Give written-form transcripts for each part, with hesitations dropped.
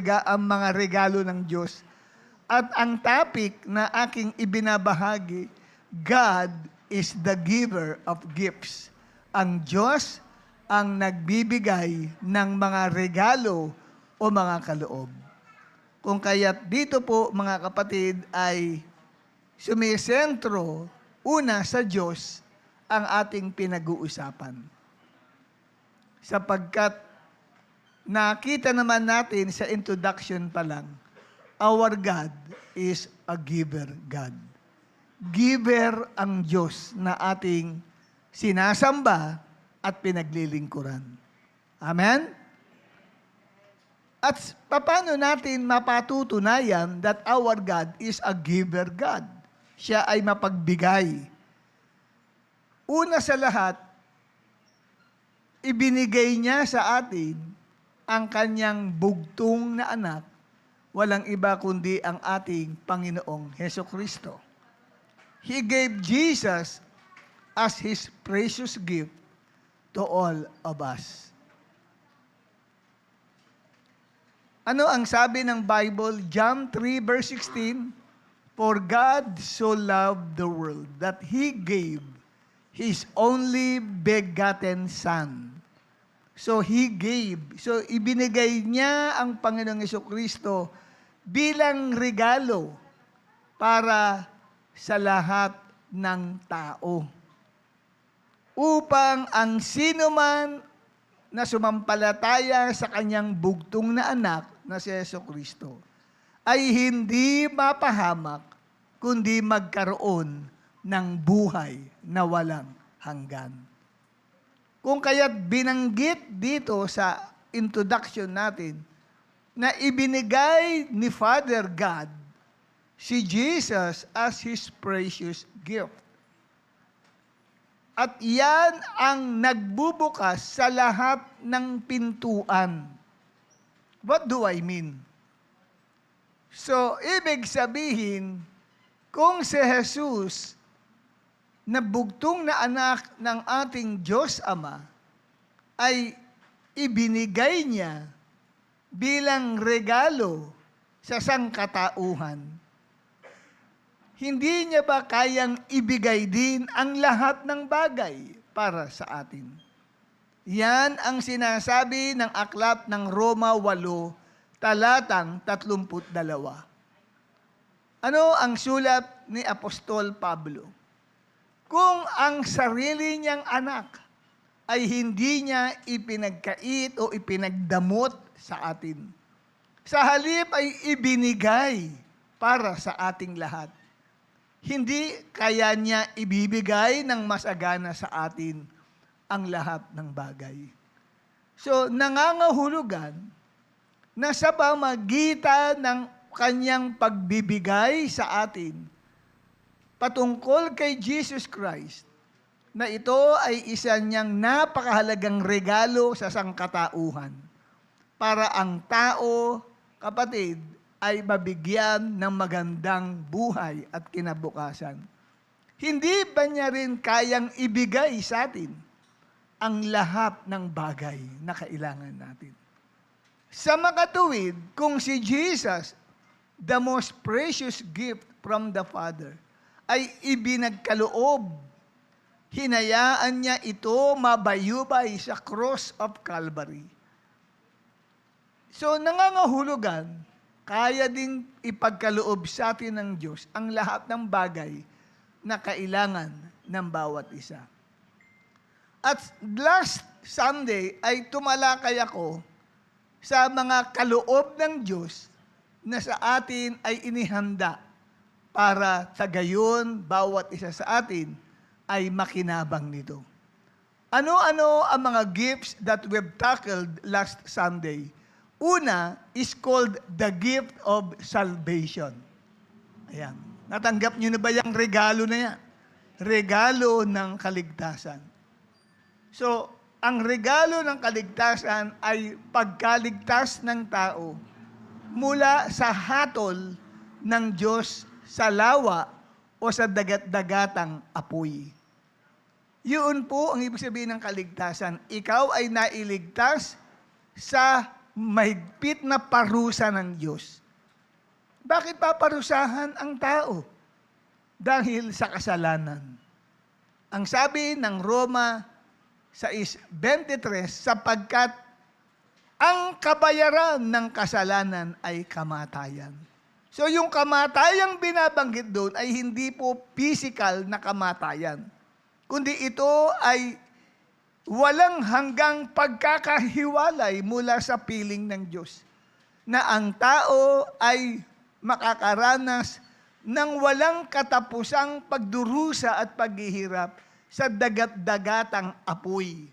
talaga ang mga regalo ng Diyos. At ang topic na aking ibinabahagi, God is the giver of gifts. Ang Diyos ang nagbibigay ng mga regalo o mga kaloob. Kung kaya't dito po mga kapatid ay sumisentro una sa Diyos ang ating pinag-uusapan. Sapagkat nakita naman natin sa introduction pa lang, our God is a giver God. Giver ang Diyos na ating sinasamba at pinaglilingkuran. Amen? At paano natin mapatutunayan that our God is a giver God? Siya ay mapagbigay. Una sa lahat, ibinigay niya sa atin ang kanyang bugtong na anak, walang iba kundi ang ating Panginoong Hesukristo. He gave Jesus as His precious gift to all of us. Ano ang sabi ng Bible? John 3 verse 16, For God so loved the world that He gave His only begotten Son. So He gave. So ibinigay niya ang Panginoong Hesukristo bilang regalo para sa lahat ng tao. Upang ang sino man na sumampalataya sa kanyang bugtong na anak na si Hesukristo ay hindi mapahamak kundi magkaroon ng buhay na walang hanggan. Kung kaya't binanggit dito sa introduction natin na ibinigay ni Father God si Jesus as His precious gift. At yan ang nagbubukas sa lahat ng pintuan. What do I mean? So, ibig sabihin, kung si Jesus na bugtong na anak ng ating Diyos Ama ay ibinigay niya bilang regalo sa sangkatauhan, hindi niya ba kayang ibigay din ang lahat ng bagay para sa atin? Yan ang sinasabi ng aklat ng Roma 8, talatang 32. Ano ang sulat ni Apostol Pablo? Kung ang sarili niyang anak ay hindi niya ipinagkait o ipinagdamot sa atin, sa halip ay ibinigay para sa ating lahat, hindi kaya niya ibibigay ng masagana sa atin ang lahat ng bagay. So, nangangahulugan na sa pamagitan ng kanyang pagbibigay sa atin patungkol kay Jesus Christ, na ito ay isa niyang napakahalagang regalo sa sangkatauhan para ang tao, kapatid, ay mabigyan ng magandang buhay at kinabukasan. Hindi ba niya rin kayang ibigay sa atin ang lahat ng bagay na kailangan natin? Sa makatuwid, kung si Jesus, the most precious gift from the Father, ay ibinagkaloob, hinayaan niya ito mabayubay sa cross of Calvary. So, nangangahulugan, kaya ding ipagkaloob sa atin ng Diyos ang lahat ng bagay na kailangan ng bawat isa. At last Sunday ay tumalakay ako sa mga kaloob ng Diyos na sa atin ay inihanda para sa gayon bawat isa sa atin ay makinabang nito. Ano-ano ang mga gifts that we've tackled last Sunday? Una is called the gift of salvation. Ayan. Natanggap niyo na ba yung regalo na yan? Regalo ng kaligtasan. So, ang regalo ng kaligtasan ay pagkaligtas ng tao mula sa hatol ng Diyos sa lawa o sa dagat-dagatang apoy. Yun po ang ibig sabihin ng kaligtasan. Ikaw ay nailigtas sa mahigpit na parusa ng Diyos. Bakit paparusahan ang tao? Dahil sa kasalanan. Ang sabi ng Roma 6:23, sapagkat ang kabayaran ng kasalanan ay kamatayan. So yung kamatayang binabanggit doon ay hindi po physical na kamatayan, kundi ito ay walang hanggang pagkakahiwalay mula sa piling ng Diyos, na ang tao ay makakaranas ng walang katapusang pagdurusa at paghihirap sa dagat-dagatang apoy,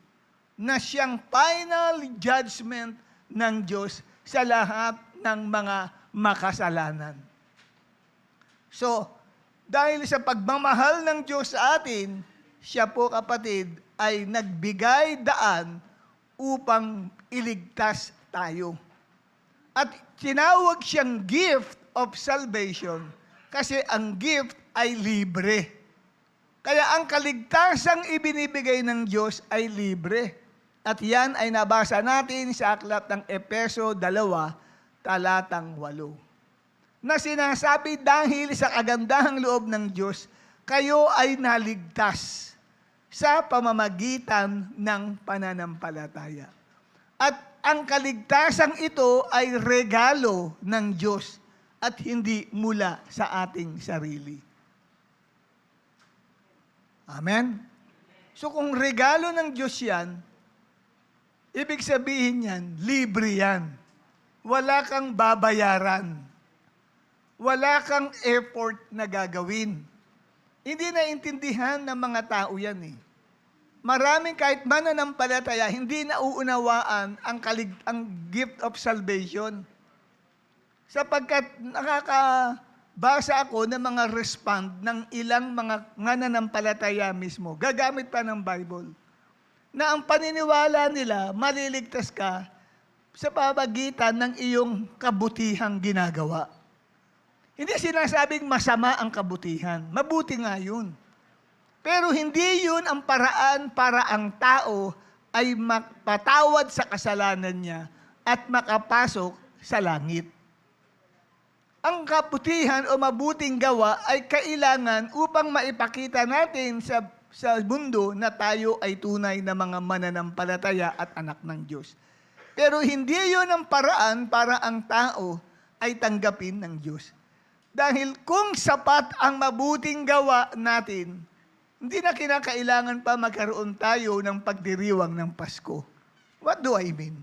na siyang final judgment ng Diyos sa lahat ng mga makasalanan. So, dahil sa pagmamahal ng Diyos sa atin, siya po kapatid ay nagbigay daan upang iligtas tayo. At tinawag siyang gift of salvation kasi ang gift ay libre. Kaya ang kaligtasang ibinibigay ng Diyos ay libre. At yan ay nabasa natin sa aklat ng Efeso 2, talatang 8. Na sinasabi, dahil sa kagandahang loob ng Diyos, kayo ay naligtas sa pamamagitan ng pananampalataya. At ang kaligtasang ito ay regalo ng Diyos at hindi mula sa ating sarili. Amen? So kung regalo ng Diyos yan, ibig sabihin yan, libre yan. Wala kang babayaran. Wala kang effort na gagawin. Hindi naintindihan ng mga tao yan eh. Maraming kahit mananampalataya, hindi nauunawaan ang gift of salvation. Sapagkat nakakabasa ako ng mga respond ng ilang mga mananampalataya mismo, gagamit pa ng Bible, na ang paniniwala nila, maliligtas ka sa pamagitan ng iyong kabutihang ginagawa. Hindi sinasabing masama ang kabutihan. Mabuti nga yun. Pero hindi yun ang paraan para ang tao ay mapatawad sa kasalanan niya at makapasok sa langit. Ang kabutihan o mabuting gawa ay kailangan upang maipakita natin sa mundo na tayo ay tunay na mga mananampalataya at anak ng Diyos. Pero hindi yun ang paraan para ang tao ay tanggapin ng Diyos. Dahil kung sapat ang mabuting gawa natin, hindi na kinakailangan pa magkaroon tayo ng pagdiriwang ng Pasko. What do I mean?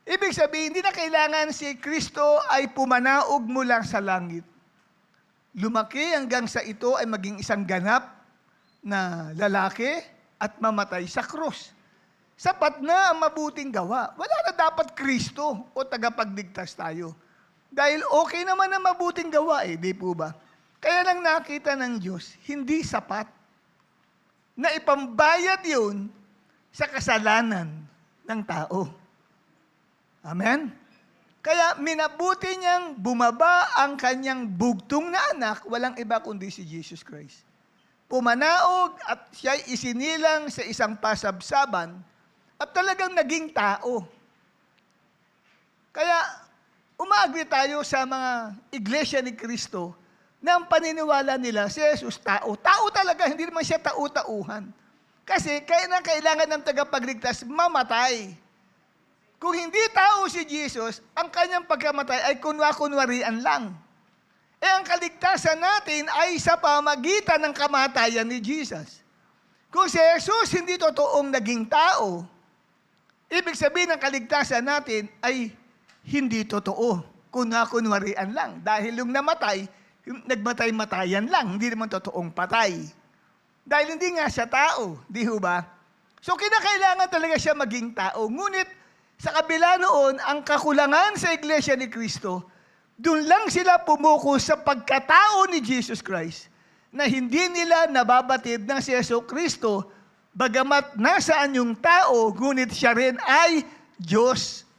Ibig sabihin, hindi na kailangan si Kristo ay pumanaog mula sa langit. Lumaki hanggang sa ito ay maging isang ganap na lalaki at mamatay sa krus. Sapat na ang mabuting gawa. Wala na dapat Kristo o tagapagligtas tayo. Dahil okay naman ang mabuting gawa di po ba? Kaya lang nakita ng Diyos, hindi sapat na ipambayad yun sa kasalanan ng tao. Amen? Kaya minabuti niyang bumaba ang kanyang bugtong na anak, walang iba kundi si Jesus Christ. Pumanaog at siya'y isinilang sa isang pasabsaban at talagang naging tao. Kaya umaagri tayo sa mga iglesia ni Kristo na ang paniniwala nila si Jesus tao. Tao talaga, hindi naman siya tau-tauhan. Kasi kailangan ng tagapagligtas mamatay. Kung hindi tao si Jesus, ang kanyang pagkamatay ay kunwa-kunwarian lang. Ang kaligtasan natin ay sa pamagitan ng kamatayan ni Jesus. Kung si Jesus hindi totoong naging tao, ibig sabihin ng kaligtasan natin ay hindi totoo. Kunwa-kunwarian lang. Dahil yung namatay, yung nagmatay-matayan lang, hindi naman totoong patay. Dahil hindi nga siya tao, di ho ba? So kinakailangan talaga siya maging tao. Ngunit sa kabila noon, ang kakulangan sa Iglesia ni Kristo, doon lang sila pumuko sa pagkatao ni Jesus Christ na hindi nila nababatid na si Yesu Kristo, bagamat nasaan yung tao, ngunit siya rin ay Diyos.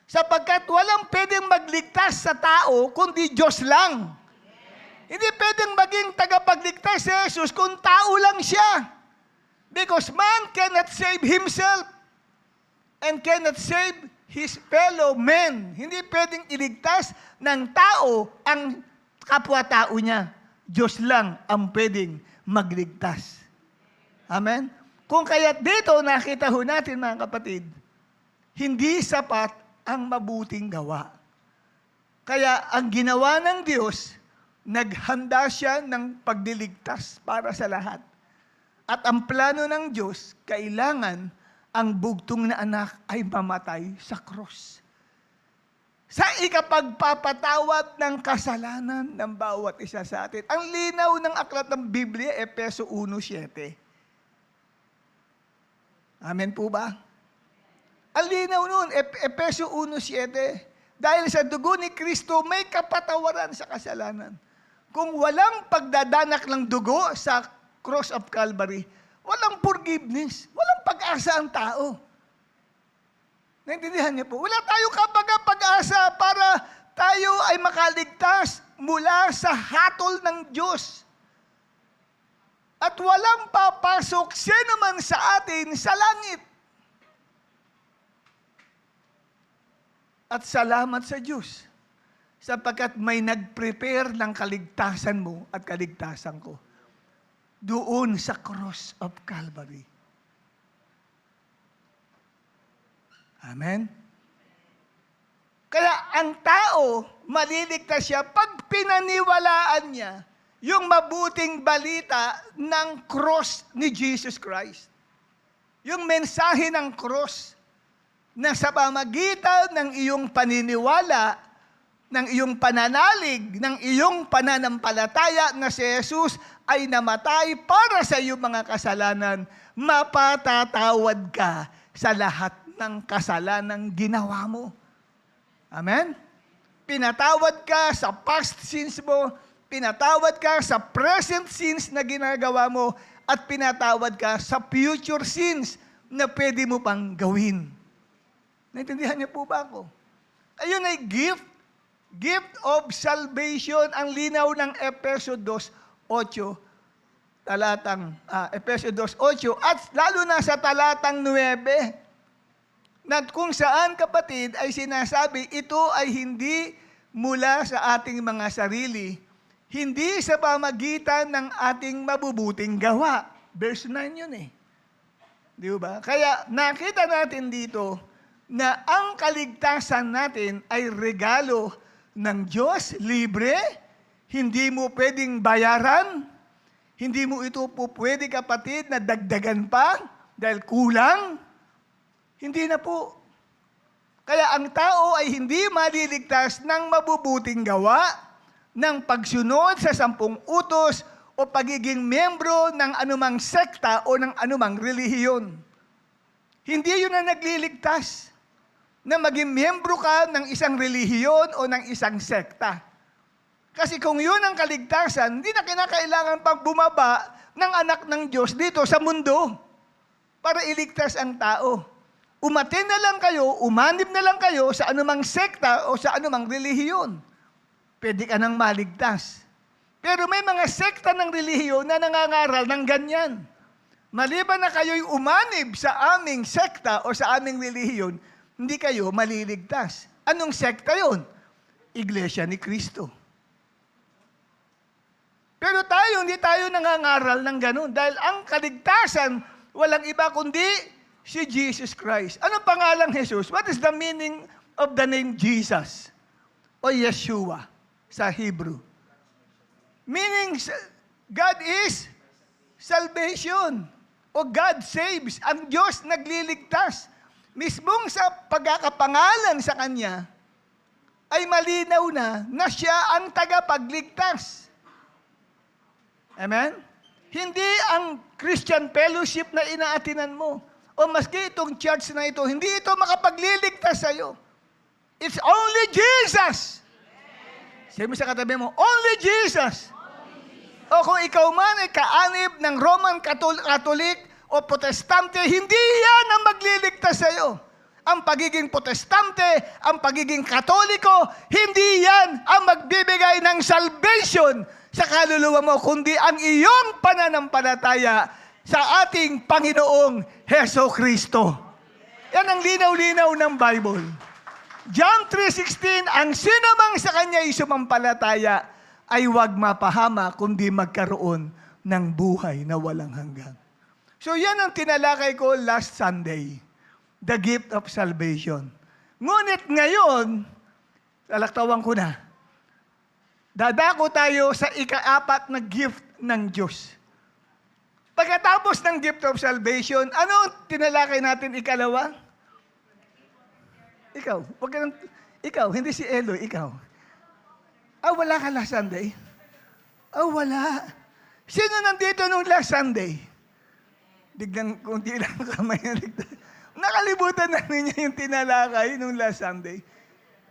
Sapagkat walang pwedeng magligtas sa tao, kundi Diyos lang. Hindi pwedeng maging tagapagligtas si Jesus kung tao lang siya. Because man cannot save himself and cannot save his fellow men. Hindi pwedeng iligtas ng tao ang kapwa-tao niya. Diyos lang ang pwedeng magligtas. Amen? Kung kaya dito nakita ho natin mga kapatid, hindi sapat ang mabuting gawa. Kaya ang ginawa ng Diyos, naghanda siya ng pagliligtas para sa lahat. At ang plano ng Diyos, kailangan ang bugtong na anak ay mamatay sa krus. Sa ikapagpapatawad ng kasalanan ng bawat isa sa atin. Ang linaw ng aklat ng Biblia, Efeso 1:7. Amen po ba? Ang linaw nun, Efeso 1:7. Dahil sa dugo ni Kristo, may kapatawaran sa kasalanan. Kung walang pagdadanak ng dugo sa cross of Calvary, walang forgiveness, walang pag-asa ang tao. Naintindihan niyo po? Wala tayong pag-asa para tayo ay makaligtas mula sa hatol ng Diyos. At walang papasok sino man sa atin sa langit. At salamat sa Diyos, sapagkat may nag-prepare ng kaligtasan mo at kaligtasan ko doon sa cross of Calvary. Amen? Kaya ang tao, maliligtas siya pag pinaniwalaan niya yung mabuting balita ng cross ni Jesus Christ. Yung mensahe ng cross na sa pamagitan ng iyong paniniwala, ng iyong pananalig, ng iyong pananampalataya na si Jesus ay namatay para sa iyong mga kasalanan, mapatatawad ka sa lahat ng kasalanang ginawa mo. Amen? Pinatawad ka sa past sins mo, pinatawad ka sa present sins na ginagawa mo, at pinatawad ka sa future sins na pwede mo pang gawin. Naintindihan niyo po ba ako? Ayun ay gift. Gift of salvation. Ang linaw ng Efeso 2:8. Efeso 2:8. At lalo na sa talatang 9. Na kung saan kapatid ay sinasabi, ito ay hindi mula sa ating mga sarili. Hindi sa pamagitan ng ating mabubuting gawa. Verse 9 yun eh. Di ba? Kaya nakita natin dito na ang kaligtasan natin ay regalo ng Diyos, libre, hindi mo pwedeng bayaran, hindi mo ito po pwede kapatid na dagdagan pa dahil kulang, hindi na po. Kaya ang tao ay hindi maliligtas ng mabubuting gawa, ng pagsunod sa 10 utos o pagiging membro ng anumang sekta o ng anumang relihiyon. Hindi yun na nagliligtas na maging miyembro ka ng isang relihiyon o ng isang sekta. Kasi kung yun ang kaligtasan, hindi na kinakailangan pang bumaba ng anak ng Diyos dito sa mundo para iligtas ang tao. Umatin na lang kayo, umanib na lang kayo sa anumang sekta o sa anumang relihiyon. Pwede ka nang maligtas. Pero may mga sekta ng relihiyon na nangangaral ng ganyan. Maliban na kayo'y umanib sa aming sekta o sa aming relihiyon, hindi kayo maliligtas. Anong sekta yun? Iglesia ni Kristo. Pero tayo, hindi tayo nangangaral ng ganun. Dahil ang kaligtasan, walang iba kundi si Jesus Christ. Anong pangalang Jesus? What is the meaning of the name Jesus? O Yeshua sa Hebrew? Meaning, God is salvation. O God saves. Ang Diyos nagliligtas. Mismong sa pagkakapangalan sa Kanya, ay malinaw na siya ang tagapagligtas. Amen? Hindi ang Christian fellowship na inaatinan mo, o maski itong church na ito, hindi ito makapagliligtas sa'yo. It's only Jesus. Sabi mo sa katabi mo, only Jesus. O kung ikaw man ay kaanib ng Roman Catholic, o protestante, hindi yan ang magliligtas sa iyo. Ang pagiging protestante, ang pagiging katoliko, hindi yan ang magbibigay ng salvation sa kaluluwa mo, kundi ang iyong pananampalataya sa ating Panginoong Heso Kristo. Yan ang linaw-linaw ng Bible. John 3:16, ang sinumang sa kanya ay sumampalataya ay huwag mapahama kundi magkaroon ng buhay na walang hanggan. So yan ang tinalakay ko last Sunday, the gift of salvation. Ngunit ngayon, lalaktawan ko na, dadako tayo sa ika-4 na gift ng Diyos. Pagkatapos ng gift of salvation, ano ang tinalakay natin ikalawa? Ikaw, hindi si Eloy, ikaw. Wala ka last Sunday? Wala. Sino nandito nung last Sunday? Biglang kunti lang kamay na ligtas. Nakalimutan na ninyo yung tinalakay nung last Sunday.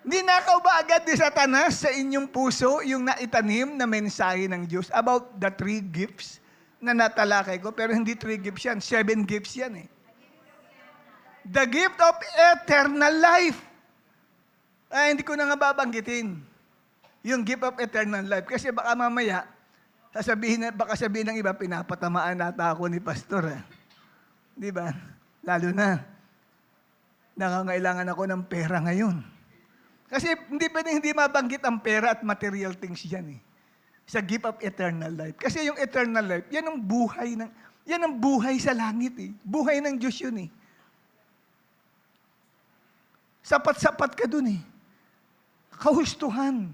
Ninakaw ba agad ni Satanas sa inyong puso yung naitanim na mensahe ng Diyos about the 3 gifts na natalakay ko? Pero hindi 3 gifts yan, 7 gifts yan eh. The gift of eternal life. Hindi ko na nga babanggitin yung gift of eternal life. Kasi baka mamaya, baka sabihin ng iba, pinapatamaan nata ako ni Pastor. Di ba? Lalo na, nangangailangan ako ng pera ngayon. Kasi hindi pwedeng hindi mabanggit ang pera at material things yan eh. Sa gift of eternal life. Kasi yung eternal life, yan ang buhay sa langit eh. Buhay ng Diyos yun eh. Sapat-sapat ka dun eh. Kahustuhan.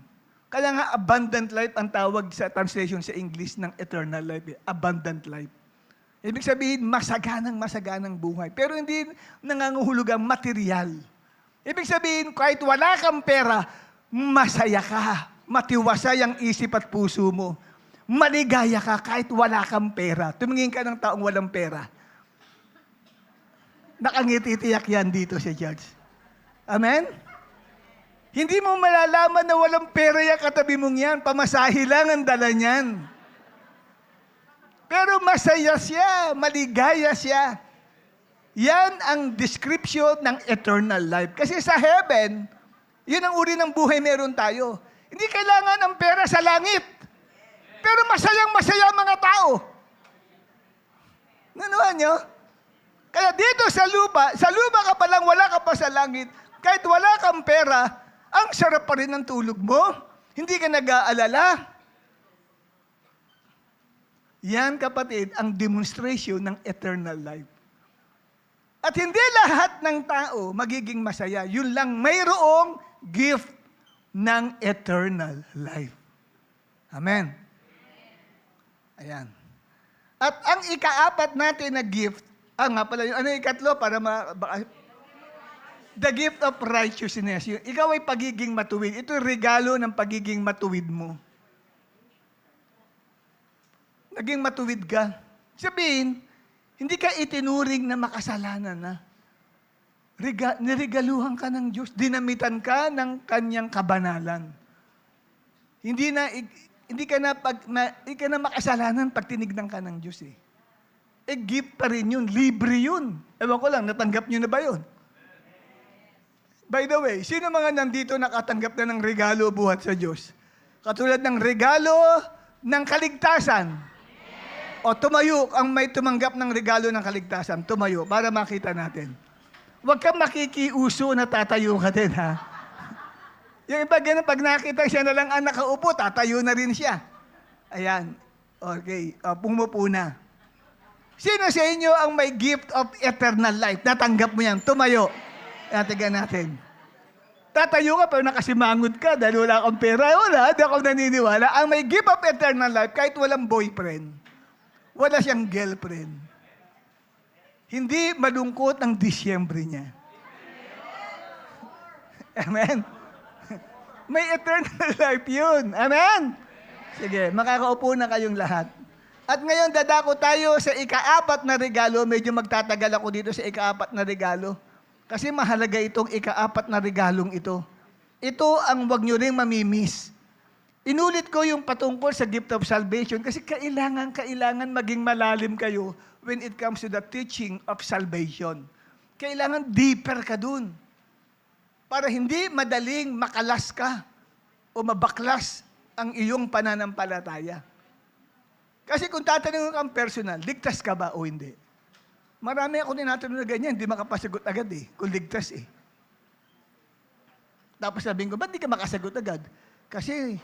Kaya nga abundant life ang tawag sa translation sa English ng eternal life eh. Abundant life. Ibig sabihin, masaganang buhay. Pero hindi nanganguhulugang material. Ibig sabihin, kahit wala kang pera, masaya ka. Matiwasay ang isip at puso mo. Maligaya ka kahit wala kang pera. Tumingin ka ng taong walang pera. Nakangiti-tiyak yan dito si Judge. Amen? Hindi mo malalaman na walang pera yung katabi mong yan. Pamasahe lang ang dala niyan. Pero masaya siya, maligaya siya. Yan ang description ng eternal life. Kasi sa heaven, yun ang uri ng buhay meron tayo. Hindi kailangan ng pera sa langit. Pero masayang-masaya ang mga tao. Nanuhan nyo? Kaya dito sa lupa ka pa lang, wala ka pa sa langit. Kahit wala kang pera, ang sarap pa rin ng tulog mo. Hindi ka nag-aalala. Yan, kapatid, ang demonstration ng eternal life. At hindi lahat ng tao magiging masaya. Yun lang, mayroong gift ng eternal life. Amen. Ayan. At ang ika-4 natin na gift, nga pala yun, ano yung ikatlo para the gift of righteousness. Ikaw ay pagiging matuwid. Ito yung regalo ng pagiging matuwid mo. Naging matuwid ka. Sabihin, hindi ka itinuring na makasalanan na. Niregaluhan ka ng Diyos. Dinamitan ka ng kanyang kabanalan. Hindi ka na makasalanan pag tinignan ka ng Diyos eh. Gift pa rin yun. Libre yun. Ewan ko lang, natanggap nyo na ba yun? By the way, sino mga nandito nakatanggap na ng regalo buhat sa Diyos? Katulad ng regalo ng kaligtasan. O tumayo, ang may tumanggap ng regalo ng kaligtasan, tumayo para makita natin. Huwag kang makikiuso na tatayo ka din, ha? Yung iba ganun, pag nakita siya na lang ang nakaupo, tatayo na rin siya. Ayan. Okay. Pumupo na. Sino sa inyo ang may gift of eternal life? Natanggap mo yan. Tumayo. Tingnan natin. Tatayo ka pero nakasimangot ka dahil wala kang pera. Wala, hindi ako naniniwala. Ang may gift of eternal life, kahit walang boyfriend, wala siyang girlfriend, hindi malungkot ang Disyembre niya. Amen? May eternal life yun. Amen? Sige, makakaupo na kayong lahat. At ngayon, dadako tayo sa ika-4 na regalo. Medyo magtatagal ako dito sa ika-4 na regalo. Kasi mahalaga itong ika-4 na regalong ito. Ito ang wag nyo rin mamimiss. Inulit ko yung patungkol sa gift of salvation kasi kailangan maging malalim kayo when it comes to the teaching of salvation. Kailangan deeper ka dun. Para hindi madaling makalas ka o mabaklas ang iyong pananampalataya. Kasi kung tatanungin kang personal, ligtas ka ba o hindi? Marami ako tinatanong na ganyan, hindi makapasagot agad eh, kung ligtas eh. Tapos sabihin ko, ba't di ka makasagot agad? Kasi,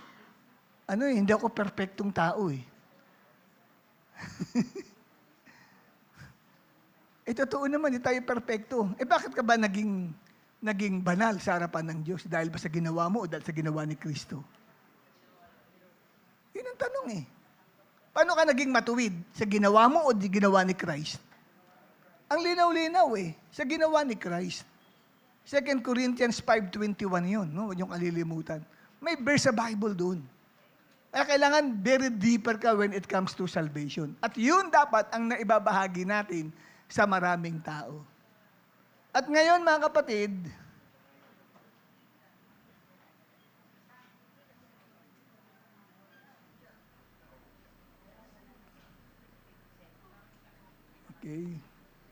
hindi ako perfectong tao eh. Totoo naman, hindi tayo perfecto. Bakit ka ba naging banal sa harapan ng Diyos? Dahil ba sa ginawa mo o dahil sa ginawa ni Kristo? Yun ang tanong eh. Paano ka naging matuwid? Sa ginawa mo o di ginawa ni Christ? Ang linaw-linaw eh, sa ginawa ni Christ. 2 Corinthians 5:21 yun, no? Huwag niyong kalilimutan. May verse sa Bible doon. Kaya kailangan very deeper ka when it comes to salvation. At yun dapat ang naibabahagi natin sa maraming tao. At ngayon mga kapatid, okay,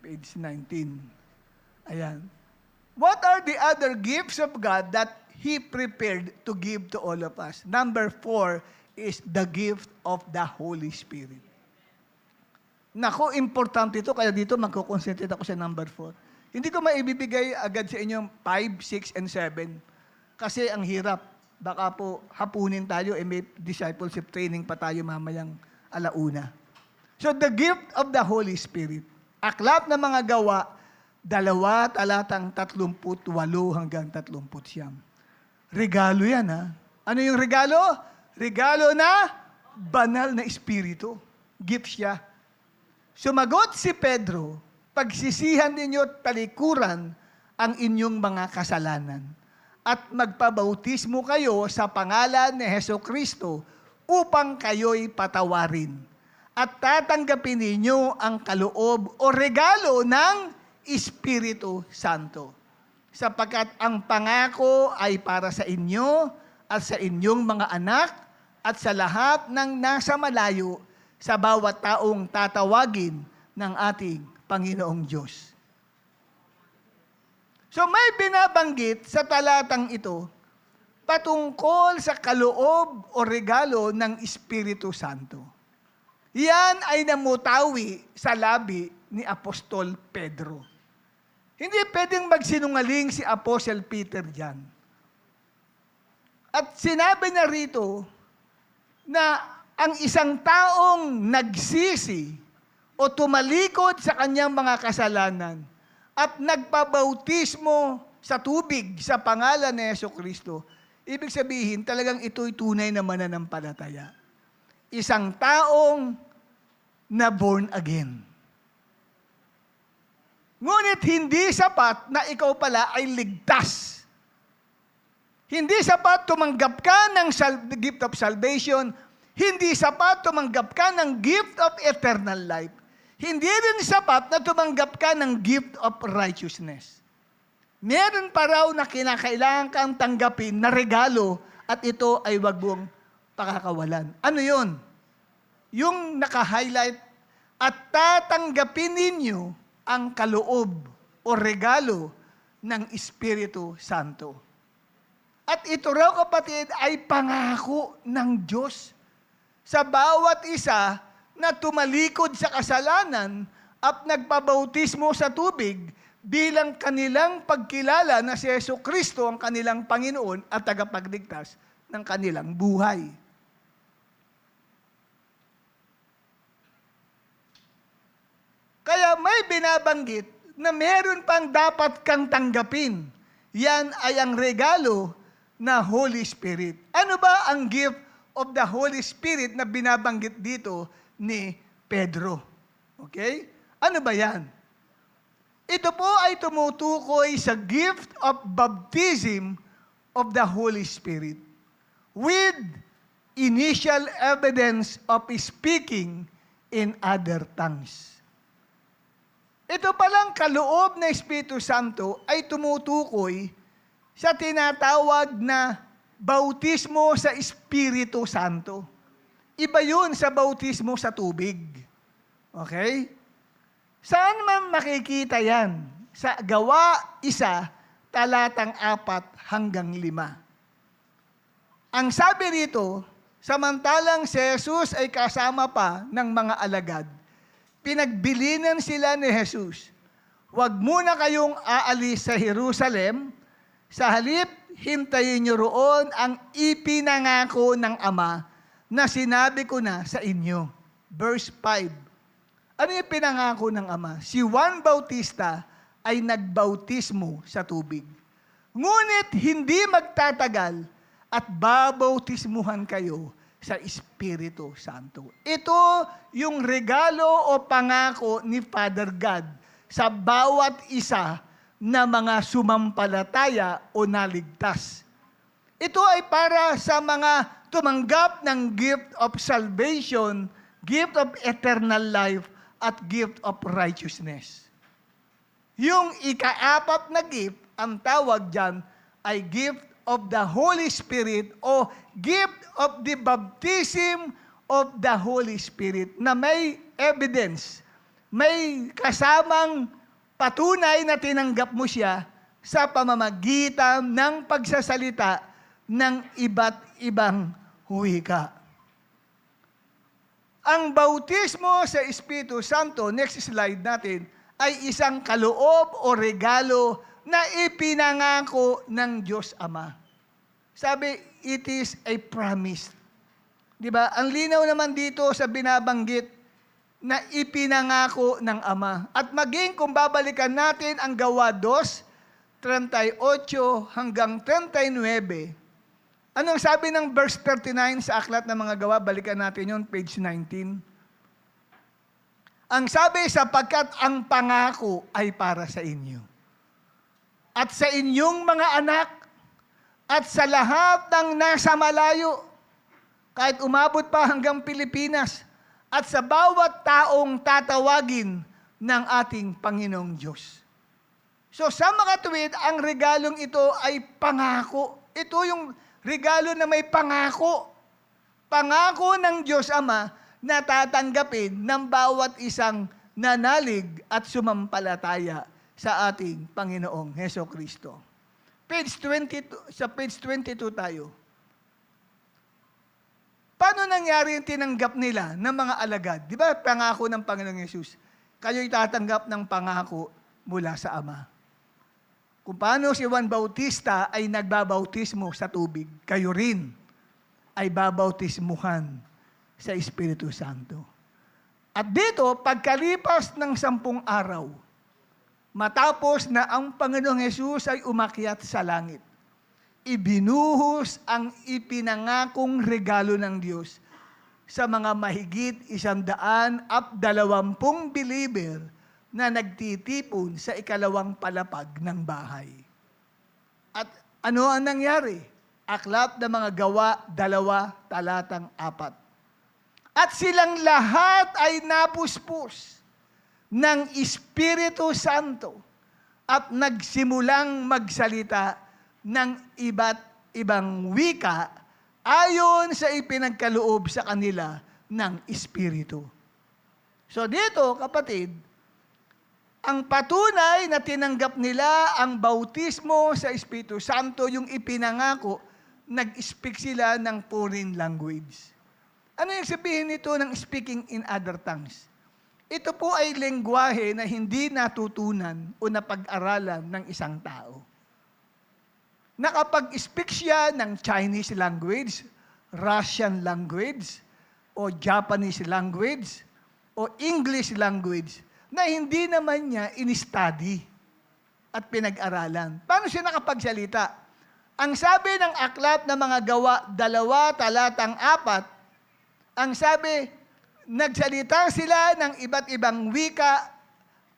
page 19. Ayan. What are the other gifts of God that He prepared to give to all of us? Number 4 is the gift of the Holy Spirit. Nako, importante ito, kaya dito magkukonsentrate ako sa number 4. Hindi ko maibibigay agad sa inyong 5, 6, and 7 kasi ang hirap. Baka po hapunin tayo, may discipleship training pa tayo mamayang alauna. So the gift of the Holy Spirit. Aklat ng mga gawa, 2:38 hanggang 39. Regalo yan, ha? Ano yung regalo? Regalo na banal na espiritu. Gift siya. Sumagot si Pedro, pagsisihan ninyo at talikuran ang inyong mga kasalanan at magpabautismo kayo sa pangalan ni Hesukristo upang kayo'y patawarin. At tatanggapin ninyo ang kaloob o regalo ng Espiritu Santo. Sapagkat ang pangako ay para sa inyo at sa inyong mga anak at sa lahat ng nasa malayo sa bawat taong tatawagin ng ating Panginoong Diyos. So may binabanggit sa talatang ito patungkol sa kaloob o regalo ng Espiritu Santo. Yan ay namutawi sa labi ni Apostol Pedro. Hindi pwedeng magsinungaling si Apostle Peter dyan. At sinabi na rito na ang isang taong nagsisi o tumalikod sa kanyang mga kasalanan at nagpabautismo sa tubig sa pangalan ni Hesukristo, ibig sabihin talagang ito'y tunay na mananampalataya. Isang taong na born again. Ngunit hindi sapat na ikaw pala ay ligtas. Hindi sapat tumanggap ka ng gift of salvation. Hindi sapat tumanggap ka ng gift of eternal life. Hindi rin sapat na tumanggap ka ng gift of righteousness. Meron pa raw na kinakailangan kang tanggapin na regalo at ito ay wag mong pakakawalan. Ano yun? Yung naka-highlight at tatanggapin ninyo ang kaloob o regalo ng Espiritu Santo. At ito raw kapatid ay pangako ng Diyos sa bawat isa na tumalikod sa kasalanan at nagpabautismo sa tubig bilang kanilang pagkilala na si Hesukristo ang kanilang Panginoon at tagapagligtas ng kanilang buhay. Kaya may binabanggit na meron pang dapat kang tanggapin. Yan ay ang regalo na Holy Spirit. Ano ba ang gift of the Holy Spirit na binabanggit dito ni Pedro? Okay? Ano ba yan? Ito po ay tumutukoy sa gift of baptism of the Holy Spirit with initial evidence of speaking in other tongues. Ito palang kaloob na Espiritu Santo ay tumutukoy sa tinatawag na bautismo sa Espiritu Santo. Iba yun sa bautismo sa tubig. Okay? Saan man makikita yan? Sa Gawa 1, talatang 4 hanggang 5. Ang sabi rito, samantalang si Jesus ay kasama pa ng mga alagad, pinagbilinan sila ni Jesus. Huwag muna kayong aalis sa Jerusalem, sa halip, hintayin niyo roon ang ipinangako ng Ama na sinabi ko na sa inyo. Verse 5. Ano yung pinangako ng Ama? Si Juan Bautista ay nagbautismo sa tubig. Ngunit hindi magtatagal at babautismuhan kayo sa Espiritu Santo. Ito yung regalo o pangako ni Father God sa bawat isa na mga sumampalataya o naligtas. Ito ay para sa mga tumanggap ng gift of salvation, gift of eternal life, at gift of righteousness. Yung ika-apat na gift, ang tawag dyan ay gift of the Holy Spirit o gift of the baptism of the Holy Spirit na may evidence, may kasamang patunay na tinanggap mo siya sa pamamagitan ng pagsasalita ng iba't ibang wika. Ang bautismo sa Espiritu Santo, next slide natin, ay isang kaloob o regalo na ipinangako ng Diyos Ama. Sabi, it is a promise. Di ba? Ang linaw naman dito sa binabanggit na ipinangako ng Ama. At maging kung babalikan natin ang Gawa 2:38 hanggang 39, anong sabi ng verse 39 sa Aklat ng Mga Gawa? Balikan natin yun, page 19. Ang sabi, sapagkat ang pangako ay para sa inyo. At sa inyong mga anak, at sa lahat ng nasa malayo, kahit umabot pa hanggang Pilipinas, at sa bawat taong tatawagin ng ating Panginoong Diyos. So sa mga tuwid, ang regalong ito ay pangako. Ito yung regalo na may pangako. Pangako ng Diyos Ama na tatanggapin ng bawat isang nanalig at sumampalataya sa ating Panginoong Hesukristo. Page 22, sa page 22 tayo. Paano nangyari yung tinanggap nila ng mga alagad? Di ba pangako ng Panginoong Yesus? Kayo'y tatanggap ng pangako mula sa Ama. Kung paano si Juan Bautista ay nagbabautismo sa tubig, kayo rin ay babautismuhan sa Espiritu Santo. At dito, pagkalipas ng 10 araw, matapos na ang Panginoong Yesus ay umakyat sa langit, ibinuhos ang ipinangakong regalo ng Diyos sa mga mahigit 120 believer na nagtitipon sa ikalawang palapag ng bahay. At ano ang nangyari? Aklat ng Mga Gawa 2:4. At silang lahat ay napuspos ng Espiritu Santo at nagsimulang magsalita ng iba't ibang wika ayon sa ipinagkaloob sa kanila ng Espiritu. So dito, kapatid, ang patunay na tinanggap nila ang bautismo sa Espiritu Santo, yung ipinangako, nag-speak sila ng foreign language. Ano yung sabihin nito ng speaking in other tongues? Ito po ay lengguwahe na hindi natutunan o napag-aralan ng isang tao. Nakapag-speak siya ng Chinese language, Russian language, o Japanese language, o English language, na hindi naman niya in-study at pinag-aralan. Paano siya nakapagsalita? Ang sabi ng Aklat ng Mga Gawa 2:4, ang sabi, nagsalita sila ng iba't ibang wika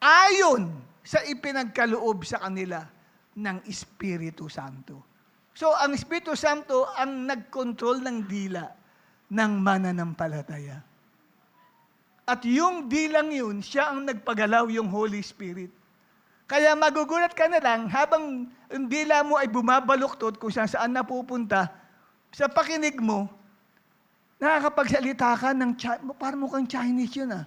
ayon sa ipinagkaloob sa kanila ng Espiritu Santo. So, ang Espiritu Santo ang nag-control ng dila ng mananampalataya. At yung dilang yun, siya ang nagpagalaw yung Holy Spirit. Kaya magugulat ka na lang habang ang dila mo ay bumabaluktot kung saan napupunta, sa pakinig mo, nakakapagsalita ka ng, parang mukhang Chinese yun ah.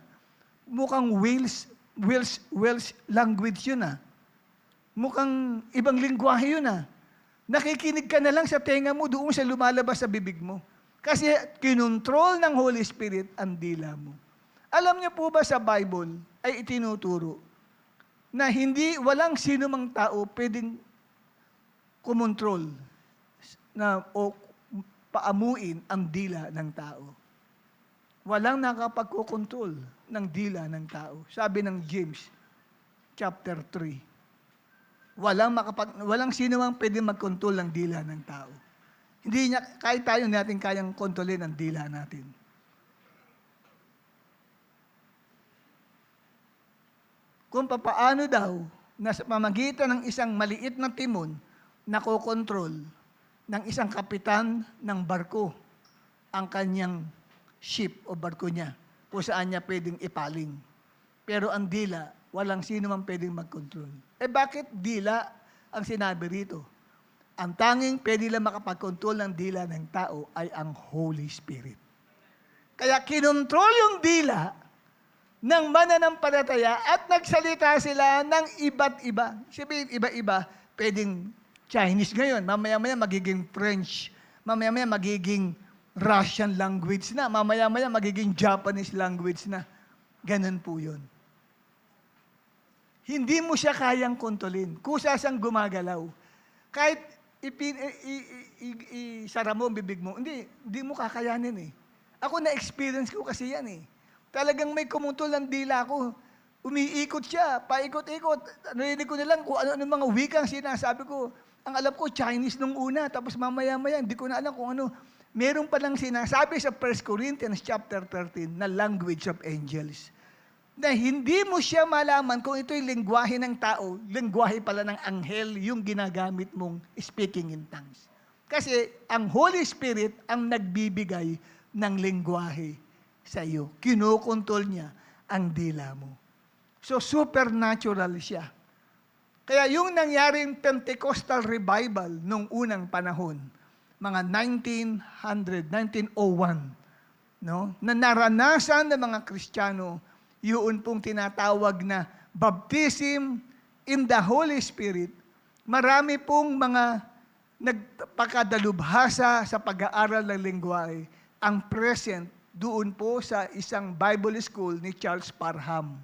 Mukhang Welsh language yun ah. Mukhang ibang lingwahe yun ah. Nakikinig ka na lang sa tenga mo doon sa lumalabas sa bibig mo. Kasi kinontrol ng Holy Spirit ang dila mo. Alam niyo po ba sa Bible ay itinuturo na walang sino mang tao pwedeng kumontrol o paamuin ang dila ng tao. Walang nakapagkukontrol ng dila ng tao. Sabi ng James, chapter 3. Walang sino mang pwedeng magkontrol ng dila ng tao. Kahit tayo natin kayang kontrolin ang dila natin. Kung papaano daw, na sa pamamagitan ng isang maliit na timon, nakokontrol ng isang kapitan ng barko ang kanyang ship o barko niya, kung saan niya pwedeng ipaling. Pero ang dila, walang sino man pwedeng mag-control. Bakit dila ang sinabi rito? Ang tanging pwede lang makapag-control ng dila ng tao ay ang Holy Spirit. Kaya kinontrol yung dila ng mananampalataya at nagsalita sila ng iba't iba. Sabihin, iba-iba, pwedeng Chinese ngayon, mamaya-maya magiging French, mamaya-maya magiging Russian language na, mamaya-maya magiging Japanese language na. Ganun po yun. Hindi mo siya kayang kontrolin. Kusa siyang gumagalaw. Kahit isara mo ang bibig mo, hindi mo kakayanin eh. Ako na-experience ko kasi yan eh. Talagang may kumutol ng dila ko. Umiikot siya, paikot-ikot. Narinig ko na lang kung ano mga wikang sinasabi ko. Ang alam ko, Chinese nung una, tapos mamaya-maya, hindi ko na alam kung ano. Meron palang sinasabi sa 1 Corinthians chapter 13 na language of angels. Na hindi mo siya malaman kung ito'y lengguwahe ng tao, lengguwahe pala ng anghel yung ginagamit mong speaking in tongues. Kasi ang Holy Spirit ang nagbibigay ng lengguwahe sa iyo. Kinokontrol niya ang dila mo. So, supernatural siya. Kaya yung nangyaring Pentecostal revival nung unang panahon, mga 1901, no? Na naranasan ng mga Kristiyano, yun pong tinatawag na baptism in the Holy Spirit. Marami pong mga nagpakadalubhasa sa pag-aaral ng lengguwahe ang present doon po sa isang Bible school ni Charles Parham.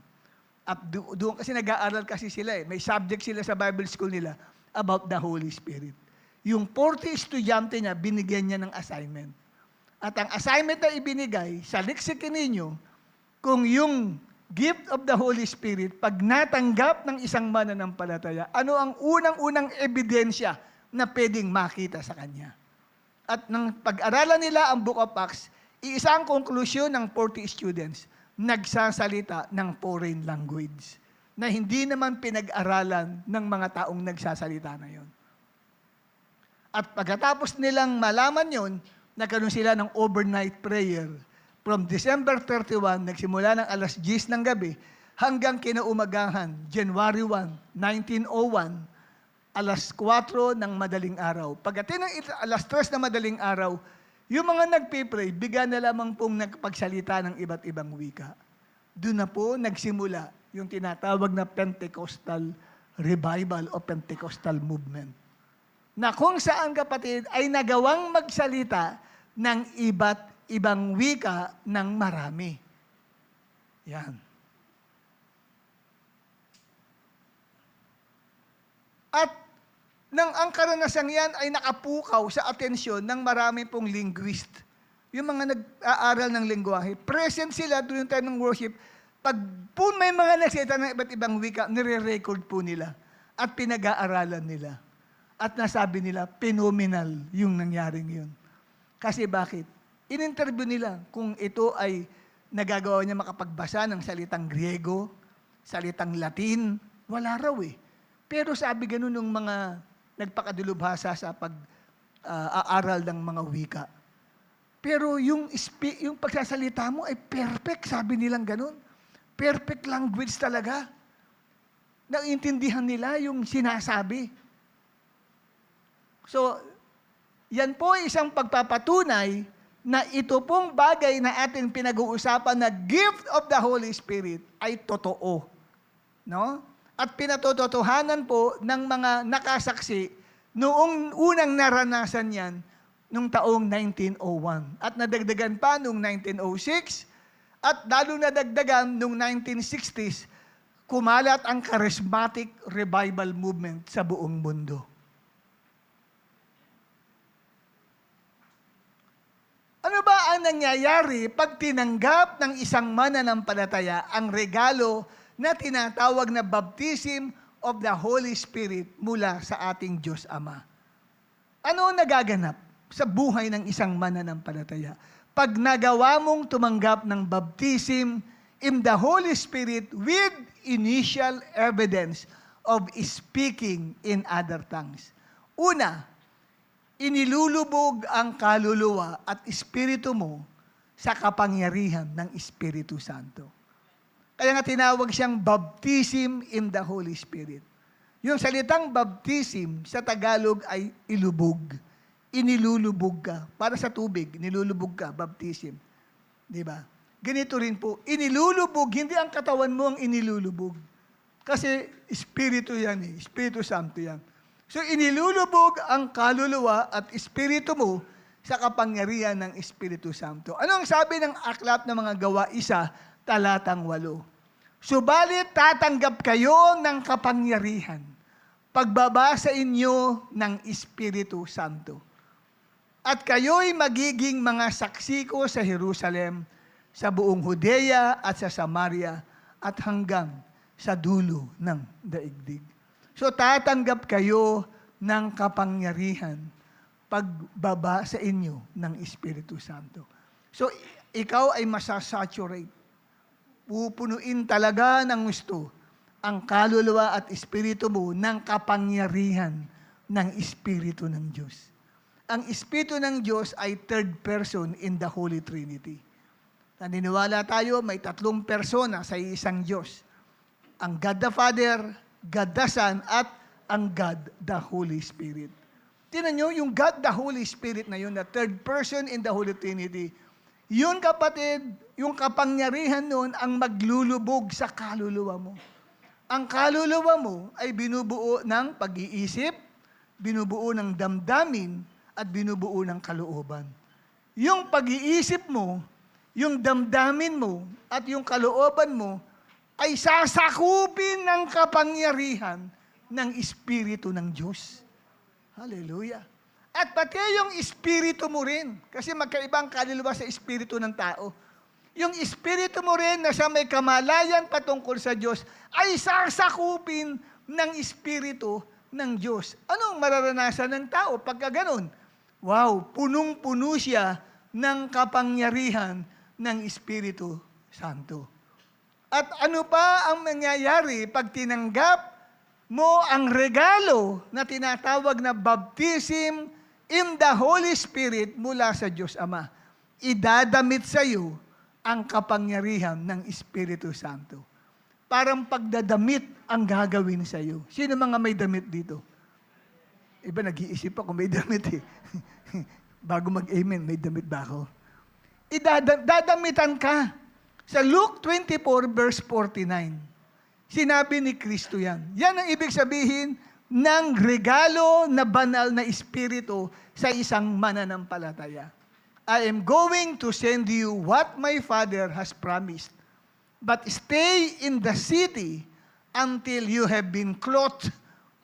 At doon kasi nag-aaral kasi sila eh. May subject sila sa Bible school nila about the Holy Spirit. Yung 40 estudyante niya, binigyan niya ng assignment. At ang assignment na ibinigay, sa leksika ninyo, kung yung gift of the Holy Spirit, pag natanggap ng isang mananampalataya, ano ang unang-unang ebidensya na pwedeng makita sa kanya? At nang pag-aralan nila ang Book of Acts, iisang konklusyon ng 40 students, nagsasalita ng foreign language na hindi naman pinag-aralan ng mga taong nagsasalita na yon. At pagkatapos nilang malaman yon, nagkaroon sila ng overnight prayer. From December 31, nagsimula ng alas 10 ng gabi hanggang kinaumagahan, January 1, 1901, alas 4 ng madaling araw. Pagdating ng alas 3 ng madaling araw, yung mga nagpipray, bigyan na lamang pong nagpagsalita ng iba't ibang wika. Doon na po nagsimula yung tinatawag na Pentecostal revival o Pentecostal movement. Na kung saan kapatid ay nagawang magsalita ng iba't ibang wika ng marami. Yan. At nang ang karanasang yan ay nakapukaw sa atensyon ng marami pong linguist. Yung mga nag-aaral ng lengguwahe, present sila doon tayo ng worship. Pag po may mga nagsalita ng iba't ibang wika, nire-record po nila at pinag-aaralan nila. At nasabi nila, phenomenal yung nangyaring yun. Kasi bakit? In-interview nila kung ito ay nagagawa niya makapagbasa ng salitang Griego, salitang Latin, wala raw eh. Pero sabi ganun ng mga nagpakadulubhasa sa pag-aaral ng mga wika. Pero yung pagsasalita mo ay perfect, sabi nilang ganun. Perfect language talaga. Naiintindihan nila yung sinasabi. So, yan po isang pagpapatunay na ito pong bagay na ating pinag-uusapan na gift of the Holy Spirit ay totoo. No? At pinatotohanan po ng mga nakasaksi noong unang naranasan yan noong taong 1901. At nadagdagan pa noong 1906 At lalo na dagdagan, noong 1960s, kumalat ang charismatic revival movement sa buong mundo. Ano ba ang nangyayari pag tinanggap ng isang mananampalataya ang regalo na tinatawag na baptism of the Holy Spirit mula sa ating Diyos Ama? Ano ang nagaganap sa buhay ng isang mananampalataya pag nagawa mong tumanggap ng baptism in the Holy Spirit with initial evidence of speaking in other tongues? Una, inilulubog ang kaluluwa at espiritu mo sa kapangyarihan ng Espiritu Santo. Kaya nga tinawag siyang baptism in the Holy Spirit. Yung salitang baptism sa Tagalog ay ilubog. Inilulubog ka. Para sa tubig, nilulubog ka, baptism. Di ba? Ganito rin po, inilulubog, hindi ang katawan mo ang inilulubog. Kasi Espiritu yan eh, Espiritu Santo yan. So inilulubog ang kaluluwa at espiritu mo sa kapangyarihan ng Espiritu Santo. Ano ang sabi ng aklat ng mga gawa 1, talatang 8? Subalit tatanggap kayo ng kapangyarihan pagbaba sa inyo ng Espiritu Santo. At kayo'y magiging mga saksi ko sa Jerusalem, sa buong Judea at sa Samaria at hanggang sa dulo ng daigdig. So tatanggap kayo ng kapangyarihan pagbaba sa inyo ng Espiritu Santo. So ikaw ay masasaturate. Pupunuin talaga ng gusto ang kaluluwa at espiritu mo ng kapangyarihan ng Espiritu ng Diyos. Ang Espiritu ng Diyos ay third person in the Holy Trinity. Naniniwala tayo may 3 persona sa isang Diyos. Ang God the Father, God the Son, at ang God the Holy Spirit. Tingnan nyo, yung God the Holy Spirit na yun, the third person in the Holy Trinity, yun kapatid, yung kapangyarihan nun ang maglulubog sa kaluluwa mo. Ang kaluluwa mo ay binubuo ng pag-iisip, binubuo ng damdamin, at binubuo ng kalooban. Yung pag-iisip mo, yung damdamin mo, at yung kalooban mo, ay sasakupin ng kapangyarihan ng Espiritu ng Diyos. Hallelujah. At pati yung Espiritu mo rin, kasi magkaibang kaluluwa sa Espiritu ng tao. Yung Espiritu mo rin na sa may kamalayan patungkol sa Diyos, ay sasakupin ng Espiritu ng Diyos. Anong mararanasan ng tao pagka ganun? Wow, punong-puno siya ng kapangyarihan ng Espiritu Santo. At ano pa ang mangyayari pag tinanggap mo ang regalo na tinatawag na baptism in the Holy Spirit mula sa Diyos Ama? Idadamit sa iyo ang kapangyarihan ng Espiritu Santo. Parang pagdadamit ang gagawin sa iyo. Sino mga may damit dito? Iba nag-iisip ako, may damit eh. Bago mag-amen, may damit ba ako? Dadamitan ka. Sa Luke 24 verse 49, sinabi ni Kristo yan. Yan ang ibig sabihin ng regalo na banal na espiritu sa isang mananampalataya. I am going to send you what my Father has promised, but stay in the city until you have been clothed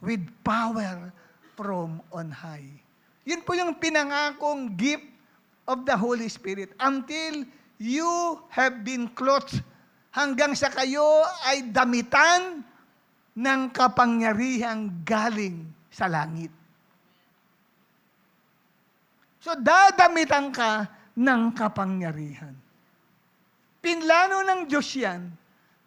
with power from on high. Yun po yung pinangakong gift of the Holy Spirit. Until you have been clothed, hanggang sa kayo ay damitan ng kapangyarihang galing sa langit. So, dadamitan ka ng kapangyarihan. Pinlano ng Diyos yan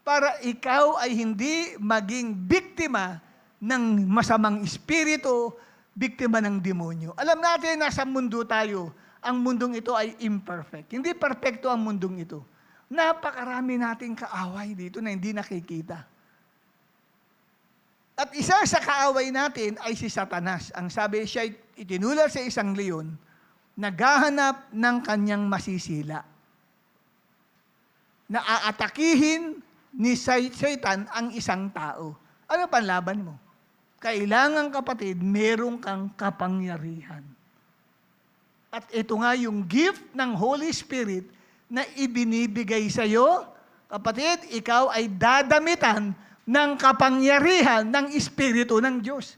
para ikaw ay hindi maging biktima ng masamang espiritu, biktima ng demonyo. Alam natin, nasa mundo tayo. Ang mundong ito ay imperfect. Hindi perfecto ang mundong ito. Napakarami nating kaaway dito na hindi nakikita. At isa sa kaaway natin ay si Satanas. Ang sabi siya, itinulad sa isang leon, naghahanap ng kanyang masisila. Na aatakihin ni Satan ang isang tao. Ano panlaban mo? Kailangan, kapatid, meron kang kapangyarihan. At ito nga yung gift ng Holy Spirit na ibinibigay sa iyo, kapatid, ikaw ay dadamitan ng kapangyarihan ng Espiritu ng Diyos.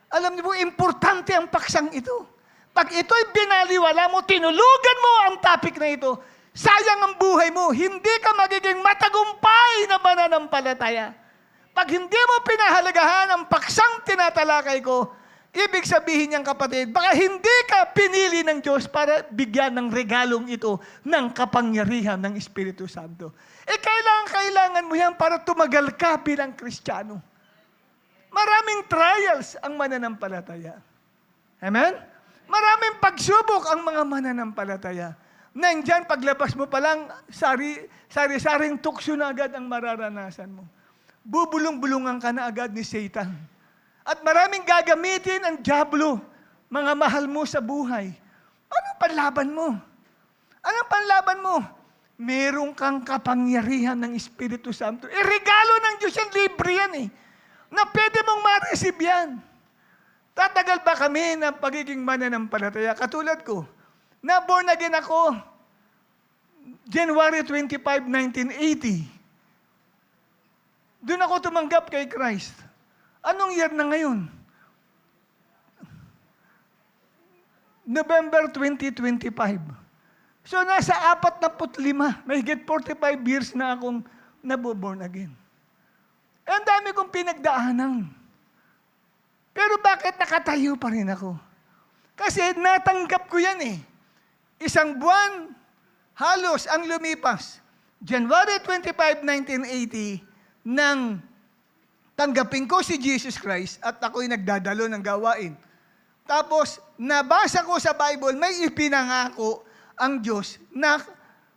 Alam niyo po, importante ang paksang ito. Pag ito'y binaliwala mo, tinulugan mo ang topic na ito, sayang ang buhay mo, hindi ka magiging matagumpay na mananampalataya. Pag hindi mo pinahalagahan ang paksang tinatalakay ko, ibig sabihin niyang kapatid, baka hindi ka pinili ng Diyos para bigyan ng regalong ito ng kapangyarihan ng Espiritu Santo. Kailangan mo yan para tumagal ka bilang Kristiyano. Maraming trials ang mananampalataya. Amen? Maraming pagsubok ang mga mananampalataya. Nandyan, paglabas mo pa lang, sari-saring tukso na agad ang mararanasan mo. Bubulong-bulungan ka na agad ni Satan. At maraming gagamitin ang dyablo, mga mahal mo sa buhay. Anong panlaban mo? Anong panlaban mo? Meron kang kapangyarihan ng Espiritu Santo. Regalo ng Diyos yan, libre yan na pwede mong ma-receive yan. Tatagal ba kami ng pagiging mananampalataya? Katulad ko, na-born again ako, January 25, 1980. Doon ako tumanggap kay Christ. Anong year na ngayon? November 2025. So nasa 45, mahigit 45 years na akong naboborn again. Ang dami kong pinagdaanan. Pero bakit nakatayo pa rin ako? Kasi natanggap ko yan Isang buwan, halos ang lumipas. January 25, 1980, nang tanggapin ko si Jesus Christ at ako'y nagdadalo ng gawain. Tapos, nabasa ko sa Bible, may ipinangako ang Diyos na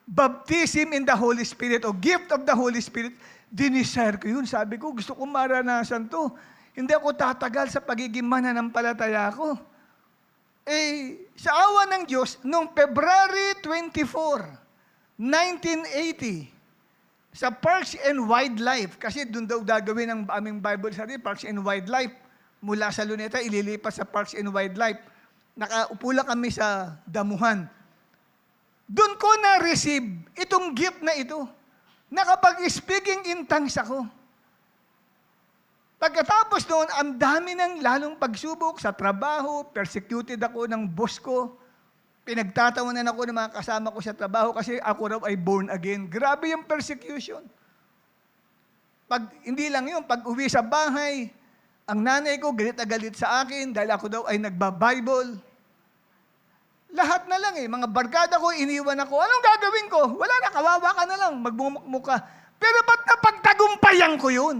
baptism in the Holy Spirit o gift of the Holy Spirit. Dinisire ko yun. Sabi ko, gusto kong maranasan to. Hindi ako tatagal sa pagiging mananampalataya ko. Sa awa ng Diyos, noong February 24, 1980, sa Parks and Wildlife, kasi doon daw gagawin ang aming Bible study, Parks and Wildlife. Mula sa Luneta, ililipat sa Parks and Wildlife. Nakaupo lang kami sa damuhan. Doon ko na-receive itong gift na ito. Nakapag-speaking in tongues ako. Pagkatapos noon, ang dami ng lalong pagsubok sa trabaho, persecuted ako ng boss ko. Pinagtatawanan ako ng mga kasama ko sa trabaho kasi ako raw ay born again. Grabe yung persecution. Hindi lang yun, pag uwi sa bahay, ang nanay ko galit na galit sa akin dahil ako daw ay nagba-Bible. Lahat na lang mga barkada ko, iniwan ako. Anong gagawin ko? Wala na, kawawa ka na lang, magmumukmuka. Pero ba't napagtagumpayan ko yun?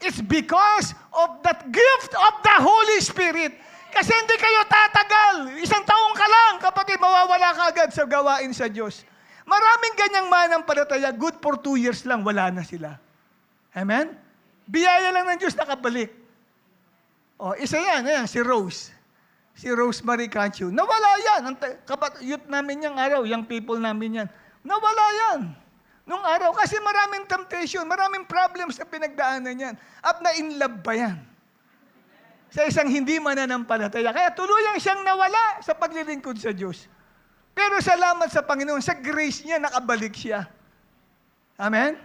It's because of that gift of the Holy Spirit. Kasi hindi kayo tatagal. 1 taon ka lang, kapatid, mawawala ka agad sa gawain sa Diyos. Maraming ganyang mananampalataya, good for 2 years lang, wala na sila. Amen? Biyaya lang ng Diyos nakabalik. Isa yan, si Rose. Si Rosemary Cancio. Nawala yan. Youth namin yung araw, young people namin yan. Nawala yan. Nung araw, kasi maraming temptation, maraming problems na pinagdaanan yan. At na-inlove pa yan. Sa isang hindi mananampalataya. Kaya tuluyang siyang nawala sa paglilingkod sa Diyos. Pero salamat sa Panginoon, sa grace niya, nakabalik siya. Amen?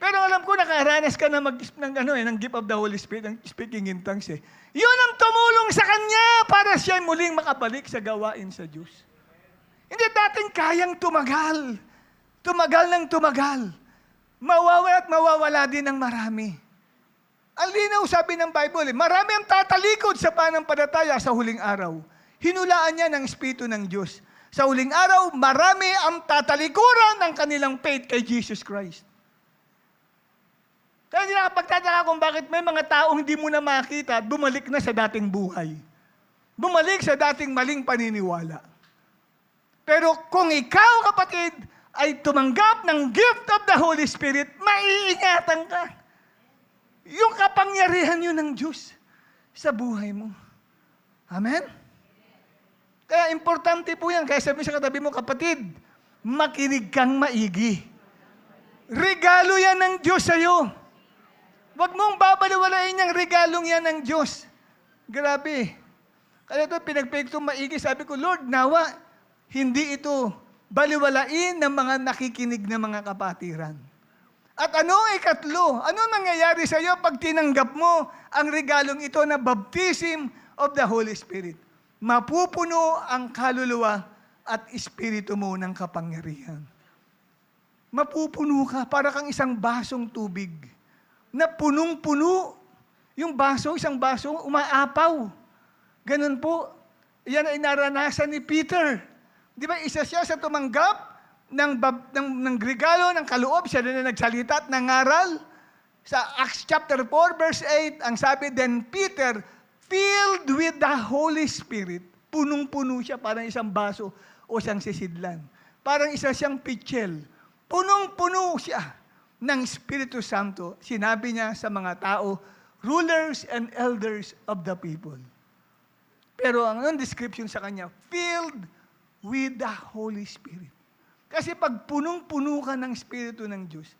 Pero alam ko, nakaranas ka na ng gift of the Holy Spirit, ng speaking in tongues Yun ang tumulong sa kanya para siya muling makabalik sa gawain sa Diyos. Hindi dating kayang tumagal. Tumagal ng tumagal. Mawawala at mawawala din ng marami. Ang linaw sabi ng Bible, marami ang tatalikod sa pananampalataya sa huling araw. Hinulaan niya ng Espiritu ng Diyos. Sa huling araw, marami ang tatalikuran ng kanilang faith kay Jesus Christ. Kaya hindi nakapagtataka kung bakit may mga taong hindi mo na makita at bumalik na sa dating buhay. Bumalik sa dating maling paniniwala. Pero kung ikaw, kapatid, ay tumanggap ng gift of the Holy Spirit, maiingatan ka. Yung kapangyarihan yun ng Diyos sa buhay mo. Amen? Kaya importante po yan. Kaya sabi sa katabi mo, kapatid, makinig kang maigi. Regalo yan ng Diyos sa'yo. Huwag mong babaliwalain yung regalong yan ng Diyos. Grabe. Kaya ito, pinagpeg itong maigi. Sabi ko, Lord, nawa, hindi ito baliwalain ng mga nakikinig na mga kapatiran. At ano ang ikatlo? Ano nangyayari sa iyo pag tinanggap mo ang regalong ito na baptism of the Holy Spirit? Mapupuno ang kaluluwa at espiritu mo ng kapangyarihan. Mapupuno ka, para kang isang basong tubig na punong-puno. Yung baso, isang baso, umaapaw. Ganun po. Yan ay naranasan ni Peter. Di ba, isa siya sa tumanggap ng regalo, ng kaloob. Siya na nagsalita at nangaral. Sa Acts chapter 4, verse 8, ang sabi, then Peter, filled with the Holy Spirit, punong-puno siya, parang isang baso o isang sisidlan. Parang isa siyang pitchel. Punong-puno siya ng Espiritu Santo. Sinabi niya sa mga tao, rulers and elders of the people. Pero ang description sa kanya, filled with the Holy Spirit. Kasi pag punong-puno ka ng Espiritu ng Diyos,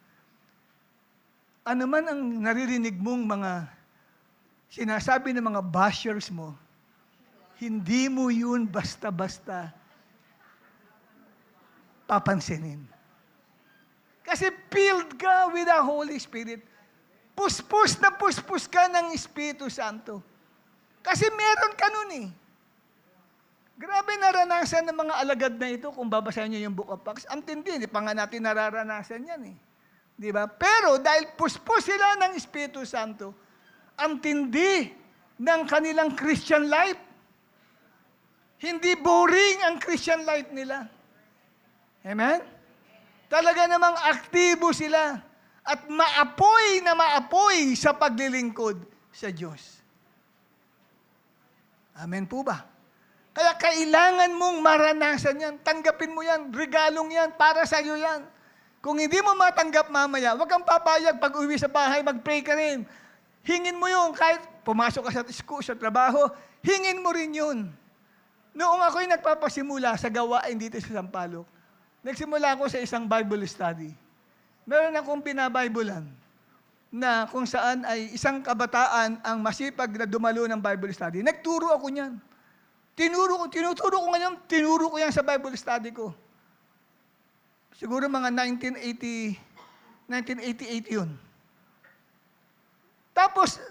ano man ang naririnig mong mga sinasabi ng mga bashers mo, hindi mo yun basta-basta papansinin. Kasi filled ka with the Holy Spirit. Puspos na puspos ka ng Espiritu Santo. Kasi meron ka nun eh. Grabe naranasan ng mga alagad na ito kung babasahin niyo yung Book of Acts. Ang tindi, hindi pa nga natin nararanasan yan eh. Di ba? Pero dahil puspos sila ng Espiritu Santo, ang tindi ng kanilang Christian life. Hindi boring ang Christian life nila. Amen? Talaga namang aktibo sila at maapoy na maapoy sa paglilingkod sa Diyos. Amen po ba? Kaya kailangan mong maranasan yan. Tanggapin mo yan. Regalong yan. Para sa iyo yan. Kung hindi mo matanggap mamaya, huwag kang papayag pag uwi sa bahay, mag-pray ka rin. Hingin mo yun. Kahit pumasok ka sa school, sa trabaho, hingin mo rin yun. Noong ako'y nagpapasimula sa gawain dito sa Sampaloc, nagsimula ako sa isang Bible study. Meron akong pinabiblean na kung saan ay isang kabataan ang masipag na dumalo ng Bible study. Nagturo ako niyan. Tinuturo ko ngayon, tinuro ko yan sa Bible study ko. Siguro mga 1988 yun. Tapos,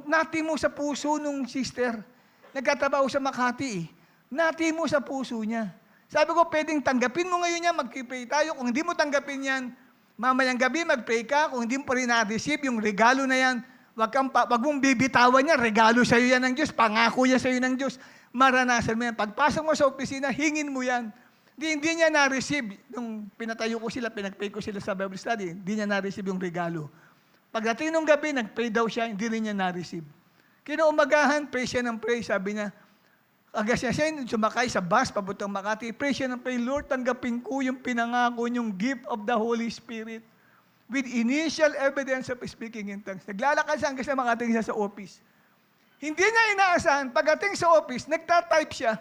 natimo sa puso nung sister. Nagkatabaho sa Makati eh. Natimo sa puso niya. Sabi ko, pwedeng tanggapin mo ngayon yan, mag-pray tayo. Kung hindi mo tanggapin yan, mamayang gabi mag-pray ka. Kung hindi mo pa rin na-receive yung regalo na yan, wag mong bibitawan yan, regalo sa iyo yan ng Diyos, pangako yan sa iyo ng Diyos. Maranasan mo yan. Pagpasok mo sa opisina, hingin mo yan. Hindi niya na-receive. Nung pinatayo ko sila, pinag-pray ko sila sa Bible study, hindi niya na-receive yung regalo. Pagdating nung gabi, nag-pray daw siya, hindi rin niya na-receive. Kinaumagahan, pray siya ng pray, sabi niya, aga siya sumakay sa bus, papuntang Makati, pray siya ng pray, Lord, tanggapin ko yung pinangako, yung gift of the Holy Spirit with initial evidence of speaking in tongues. Naglalakad siya hanggang sa makating siya sa office. Hindi niya inaasahan, pagdating sa office, nagtatype siya.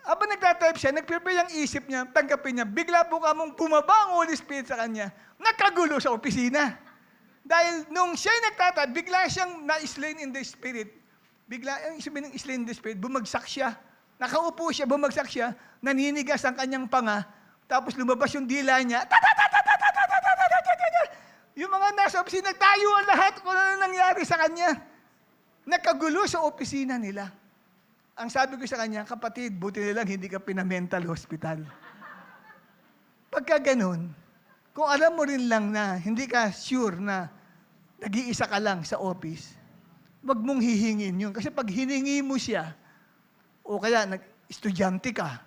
Habang nagtatype siya, nag-prepare yung isip niya, tanggapin niya, bigla po kamong bumaba ang Holy Spirit sa kanya, nakagulo sa opisina. Dahil nung siya nagtatype, bigla siyang na-slain in the Spirit. Bigla, yung sabihin ng slain in the Spirit, bumagsak siya. Nakaupo siya, bumagsak siya, naninigas ang kanyang panga, tapos lumabas yung dila niya, yung mga nasa opisina, tayo ang lahat kung ano nangyari sa kanya. Nakagulo sa opisina nila. Ang sabi ko sa kanya, kapatid, buti nilang hindi ka pinamental hospital. Pagka ganun, kung alam mo rin lang na hindi ka sure na nag-iisa ka lang sa office, wag mong hihingin yun. Kasi pag hiningi mo siya, o kaya estudyante ka,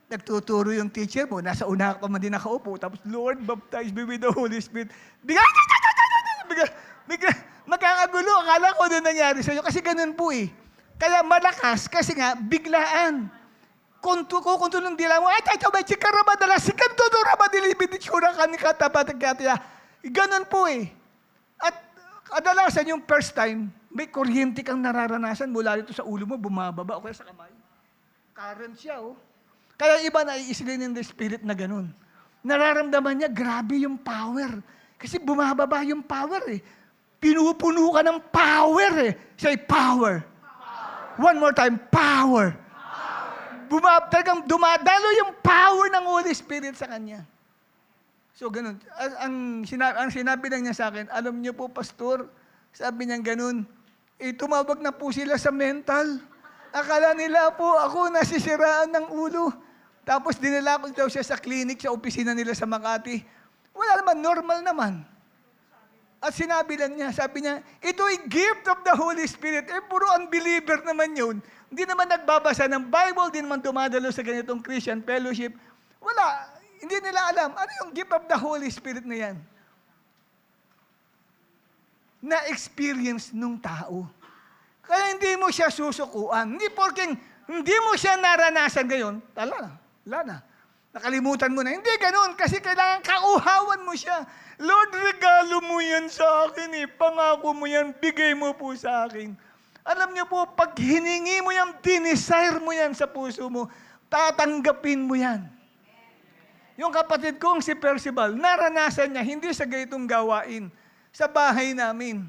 nagtuturo yung teacher mo, nasa una ka pa man din nakaupo, tapos, Lord, baptize me with the Holy Spirit. Bigla, magkakagulo. Akala ko doon nangyari sa'yo. Kasi ganun po eh. Kaya malakas, kasi nga, biglaan. Kung tulong dila mo, ay, may chikarabadala, sikantuturabadilibiditsura kanikatabatagkatiya. Ganun po eh. At kadalasan yung first time, may kuryente kang nararanasan mula dito sa ulo mo, bumababa, o kaya sa kamay. Current siya, oh. Kaya iba na iisilin in the Spirit na ganun. Nararamdaman niya, grabe yung power. Kasi bumababa yung power eh. Pinupuno ka ng power eh. Say, power. One more time, power. talagang dumadalo yung power ng Holy Spirit sa kanya. So, ganun. Ang sinabi lang niya sa akin, alam niyo po, Pastor, sabi niya ganun, tumawag na po sila sa mental. Akala nila po ako nasisiraan ng ulo. Tapos dinala ko daw siya sa clinic, sa opisina nila sa Makati. Wala naman, normal naman. At sinabi lang niya, sabi niya, ito ay gift of the Holy Spirit. Puro unbeliever naman yun. Hindi naman nagbabasa ng Bible, hindi naman dumadalo sa ganitong Christian fellowship. Wala, hindi nila alam. Ano yung gift of the Holy Spirit na yan? Na-experience nung tao. Kaya hindi mo siya susukuan. Hindi porking hindi mo siya naranasan ngayon, wala na. Nakalimutan mo na. Hindi ganun, kasi kailangan kauhawan mo siya. Lord, regalo mo yan sa akin eh. Pangako mo yan, bigay mo po sa akin. Alam niyo po, pag hiningi mo yan, dinesire mo yan sa puso mo, tatanggapin mo yan. Yung kapatid kong si Percival, naranasan niya, hindi sa ganitong gawain, sa bahay namin.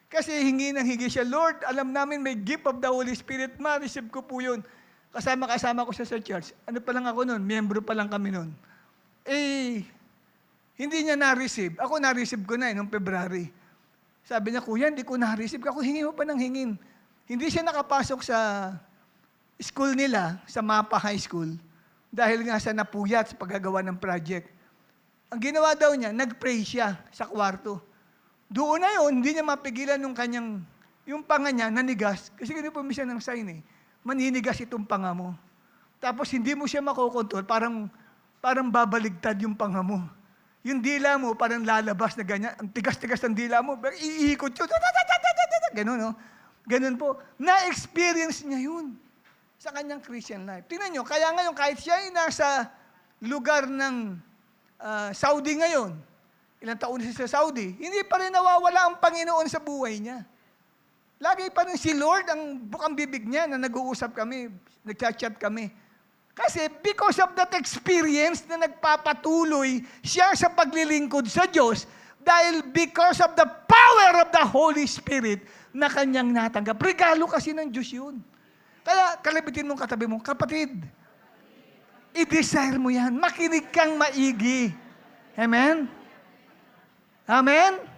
Kasi hingi siya, Lord, alam namin may gift of the Holy Spirit, ma-receive ko po yun. Kasama ko siya sa church. Ano pa lang ako noon? Miyembro pa lang kami noon. Hindi niya na-receive. Ako na-receive ko na noong February. Sabi niya, Kuya, hindi ko na-receive. Ako, hingi mo pa ng hingin. Hindi siya nakapasok sa school nila, sa Mapa High School, dahil nga sa napuyat sa paggagawa ng project. Ang ginawa daw niya, nag-pray siya sa kwarto. Doon na yun, hindi niya mapigilan yung panga niya, nanigas. Kasi ganun po siya ng sign eh. Maninigas itong panga mo. Tapos hindi mo siya makokontrol, parang babaligtad yung panga mo. Yung dila mo, parang lalabas na ganyan. Ang tigas-tigas ng dila mo, iikot yun. Ganun, no? Ganun po. Na-experience niya yun sa kanyang Christian life. Tingnan nyo, kaya ngayon, kahit siya ay nasa lugar ng Saudi ngayon, ilang taon siya sa Saudi, hindi pa rin nawawala ang Panginoon sa buhay niya. Lagi pa rin si Lord ang bukang bibig niya na nag-uusap kami, nag-chat kami. Kasi because of that experience na nagpapatuloy siya sa paglilingkod sa Diyos, dahil because of the power of the Holy Spirit na kanyang natanggap. Regalo kasi ng Diyos yun. Kaya kalabitin mong katabi mo, kapatid, i-desire mo yan. Makinig kang maigi. Amen? Amen?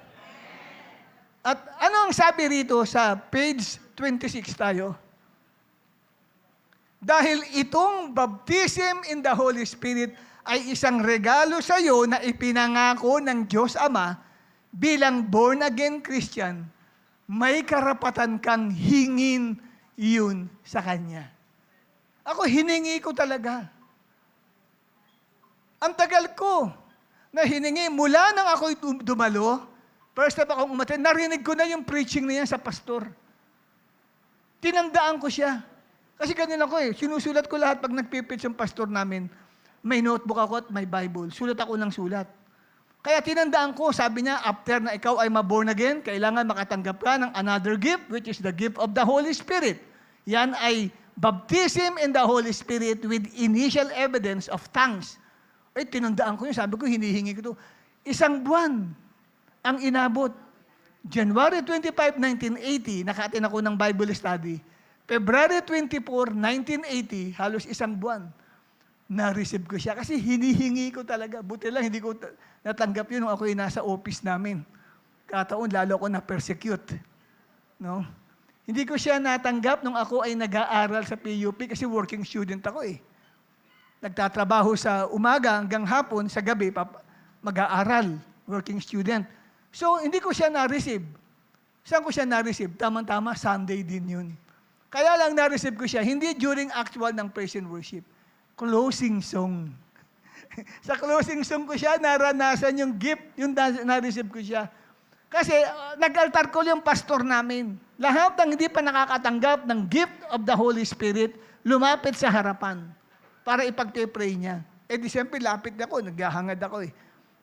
At ano ang sabi rito sa page 26 tayo? Dahil itong baptism in the Holy Spirit ay isang regalo sa iyo na ipinangako ng Diyos Ama bilang born-again Christian, may karapatan kang hingin yun sa Kanya. Ako, hiningi ko talaga. Ang tagal ko na hiningi mula nang ako'y dumalo. First time akong umaten, narinig ko na yung preaching na yan sa pastor. Tinandaan ko siya. Kasi ganun ako sinusulat ko lahat pag nagpipreach yung pastor namin. May notebook ako at may Bible. Sulat ako ng sulat. Kaya tinandaan ko, sabi niya, after na ikaw ay ma-born again, kailangan makatanggap ka ng another gift, which is the gift of the Holy Spirit. Yan ay baptism in the Holy Spirit with initial evidence of tongues. Tinandaan ko yun. Sabi ko, hinihingi ko ito. 1 buwan ang inabot. January 25, 1980, naka-attend ako ng Bible study. February 24, 1980, halos 1 buwan, na-receive ko siya. Kasi hinihingi ko talaga. Buti lang, hindi ko natanggap yun nung ako ay nasa office namin. Kataon, lalo ako na-persecute. No? Hindi ko siya natanggap nung ako ay nag-aaral sa PUP kasi working student ako Nagtatrabaho sa umaga hanggang hapon, sa gabi, mag-aaral, working student. So, hindi ko siya na-receive. Saan ko siya na-receive? Tama-tama, Sunday din yun. Kaya lang na-receive ko siya, hindi during actual ng praise and worship. Closing song. Sa closing song ko siya, naranasan yung gift, yung na-receive ko siya. Kasi nag-altar call yung pastor namin. Lahat ng hindi pa nakakatanggap ng gift of the Holy Spirit, lumapit sa harapan para ipag-pray niya. Di siyempre, lapit ako, naghahangad ako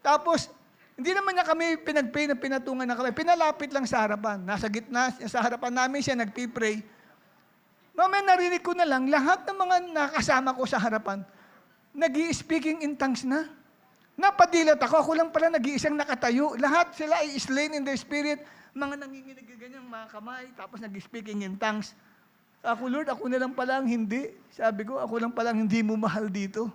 Tapos, hindi naman niya kami pinag-pray na pinatungan na kami. Pinalapit lang sa harapan. Nasa gitna, sa harapan namin siya nag-pray. Mamaya narinig ko na lang, lahat ng mga nakasama ko sa harapan, nag-i-speaking in tongues na. Napadilat ako lang pala nag-iisang nakatayo. Lahat sila ay slain in the spirit. Mga nanginginig ganyan, mga kamay, tapos nag-speaking in tongues. Ako, Lord, ako na lang pala ang hindi. Sabi ko, ako lang pala ang hindi mo mahal dito.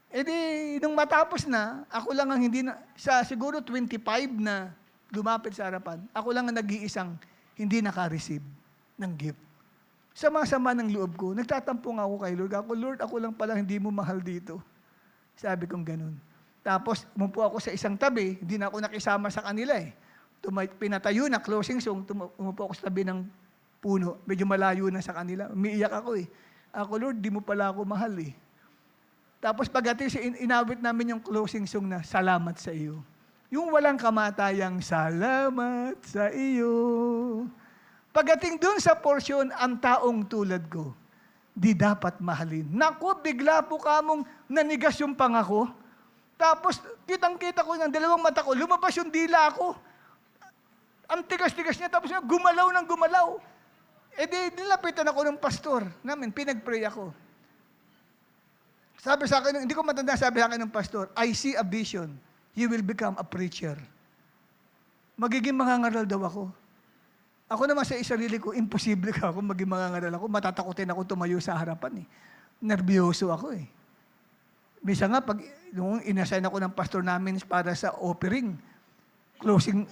E di, nung matapos na, ako lang ang hindi na, sa siguro 25 na lumapit sa harapan, ako lang ang nag-iisang hindi naka-receive ng gift. Sama-sama ng loob ko, nagtatampo nga ako kay Lord. Lord, ako lang pala hindi mo mahal dito. Sabi kong ganun. Tapos, umupo ako sa isang tabi, hindi na ako nakisama sa kanila eh. Pinatayo na, closing song, umupo ako sa tabi ng puno. Medyo malayo na sa kanila. Umiiyak ako eh. Lord, di mo pala ako mahal eh. Tapos pagdating, inawit namin yung closing song na, Salamat sa iyo. Yung walang kamatayang, Salamat sa iyo. Pagdating dun sa portion, ang taong tulad ko, di dapat mahalin. Naku, bigla po kamong nanigas yung pangako. Tapos, kitang-kita ko ng dalawang mata ko, lumabas yung dila ko. Ang tigas-tigas niya, tapos gumalaw ng gumalaw. E di, nilapitan ako ng pastor namin, pinag-pray ako. Sabi sa akin, hindi ko matanda, sabi sa akin ng pastor, I see a vision, you will become a preacher. Magiging mangangaral daw ako. Ako naman sa sarili ko, imposible ka ako maging mangangaral ako. Matatakotin ako tumayo sa harapan eh. Nervyoso ako eh. Misa nga, pag nung inassign ako ng pastor namin para sa offering, closing,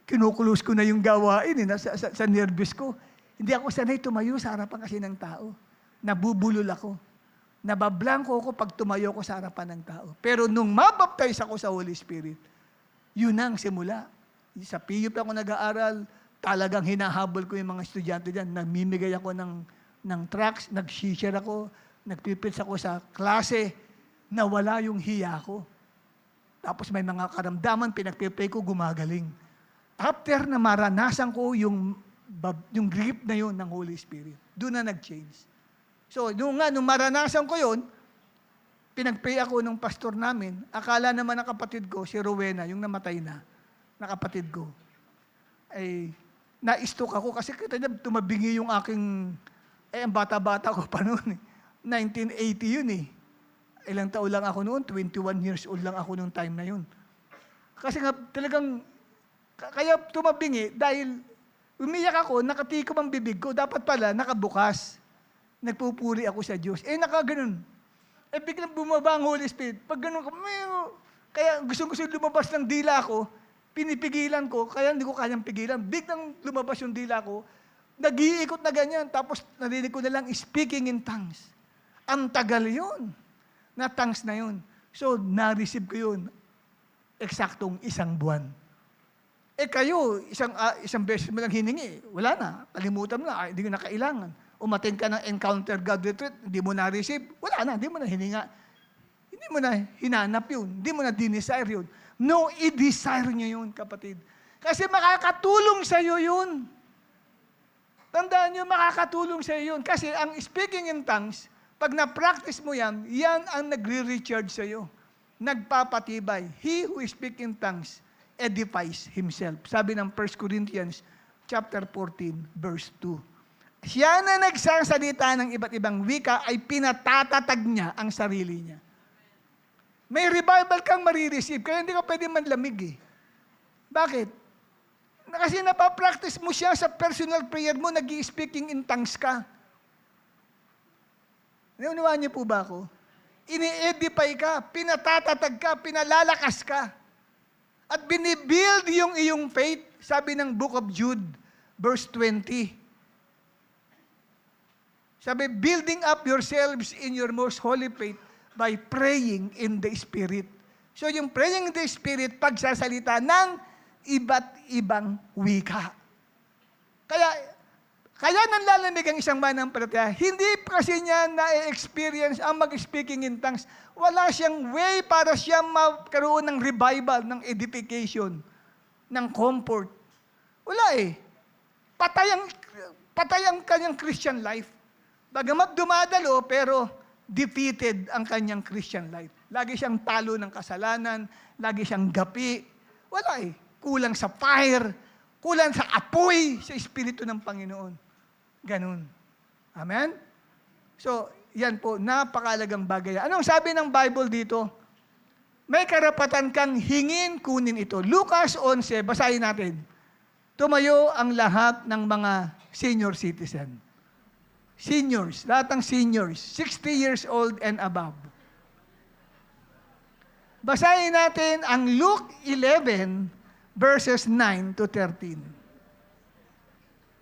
kinukulos ko na yung gawain eh, sa nervous ko. Hindi ako sanay tumayo sa harapan kasi ng tao. Nabubulol ako. Nabablangko ako pag tumayo ko sa harapan ng tao. Pero nung mabaptize ako sa Holy Spirit, yun ang simula. Sa PUP ako nag-aaral, talagang hinahabol ko yung mga estudyante dyan. Namimigay ako ng tracts, nag-share ako, nagpipits ako sa klase, na wala yung hiya ko. Tapos may mga karamdaman, pinagpipray ko, gumagaling. After na maranasan ko yung grip na yun ng Holy Spirit, doon na nag-change. So, nung maranasan ko yun, pinagpray ako ng pastor namin, akala naman ng kapatid ko, si Rowena, yung namatay na kapatid ko, ay na-stroke ako kasi kita niya, tumabingi yung aking, ang bata-bata ko pa noon. 1980 yun eh. Ilang taon lang ako noon, 21 years old lang ako noong time na yun. Kasi nga talagang, kaya tumabingi dahil umiyak ako, nakatikom ang bibig ko, dapat pala nakabukas. Nagpupuri ako sa Diyos. Nakaganon. Biglang bumaba ang Holy Spirit. Pag ganun ko, kaya gusto lumabas ng dila ko, pinipigilan ko, kaya hindi ko kayang pigilan. Biglang lumabas yung dila ko, nag-iikot na ganyan, tapos narinig ko na lang speaking in tongues. Ang tagal yun, na tongues na yun. So, na-receive ko yun, eksaktong 1 buwan. Kayo, isang beses mo lang hiningi, wala na, kalimutan mo na, hindi ko na kailangan. Umattend ka ng Encounter God Retreat, hindi mo na-receive, wala na, hindi mo na hininga. Hindi mo na hinanap yun, hindi mo na dinesire yun. No, i-desire nyo yun, kapatid. Kasi makakatulong sa iyo yun. Tandaan nyo, makakatulong sa iyo yun. Kasi ang speaking in tongues, pag na-practice mo yan, yan ang nagre-recharge sa iyo. Nagpapatibay. He who speaks in tongues edifies himself. Sabi ng 1 Corinthians chapter 14, verse 2. Siya na nagsasalita ng iba't ibang wika ay pinatatatag niya ang sarili niya. May revival kang marireceive, kaya hindi ka pwede manlamig eh. Bakit? Kasi napapractice mo siya sa personal prayer mo, nag-i-speaking in tongues ka. Naunawaan niyo po ba ako? Ini-edify ka, pinatatatag ka, pinalalakas ka. At binibuild yung iyong faith, sabi ng Book of Jude, verse 20. Sabi, building up yourselves in your most holy faith by praying in the Spirit. So yung praying in the Spirit, pagsasalita ng iba't ibang wika. Kaya nanlalamig ang isang mananampalataya, hindi kasi niya na-experience ang mag-speaking in tongues. Wala siyang way para siya magkaroon ng revival, ng edification, ng comfort. Wala eh. Patay ang kanyang Christian life. Bagamat dumadalo, pero defeated ang kanyang Christian life. Lagi siyang talo ng kasalanan, lagi siyang gapi. Wala eh. Kulang sa fire, kulang sa apoy sa Espiritu ng Panginoon. Ganun. Amen? So, yan po, napakalagang bagay. Anong sabi ng Bible dito? May karapatan kang hingin, kunin ito. Lucas 11, basahin natin. Tumayo ang lahat ng mga senior citizen. Seniors, lahat ng seniors, 60 years old and above. Basahin natin ang Luke 11, verses 9 to 13.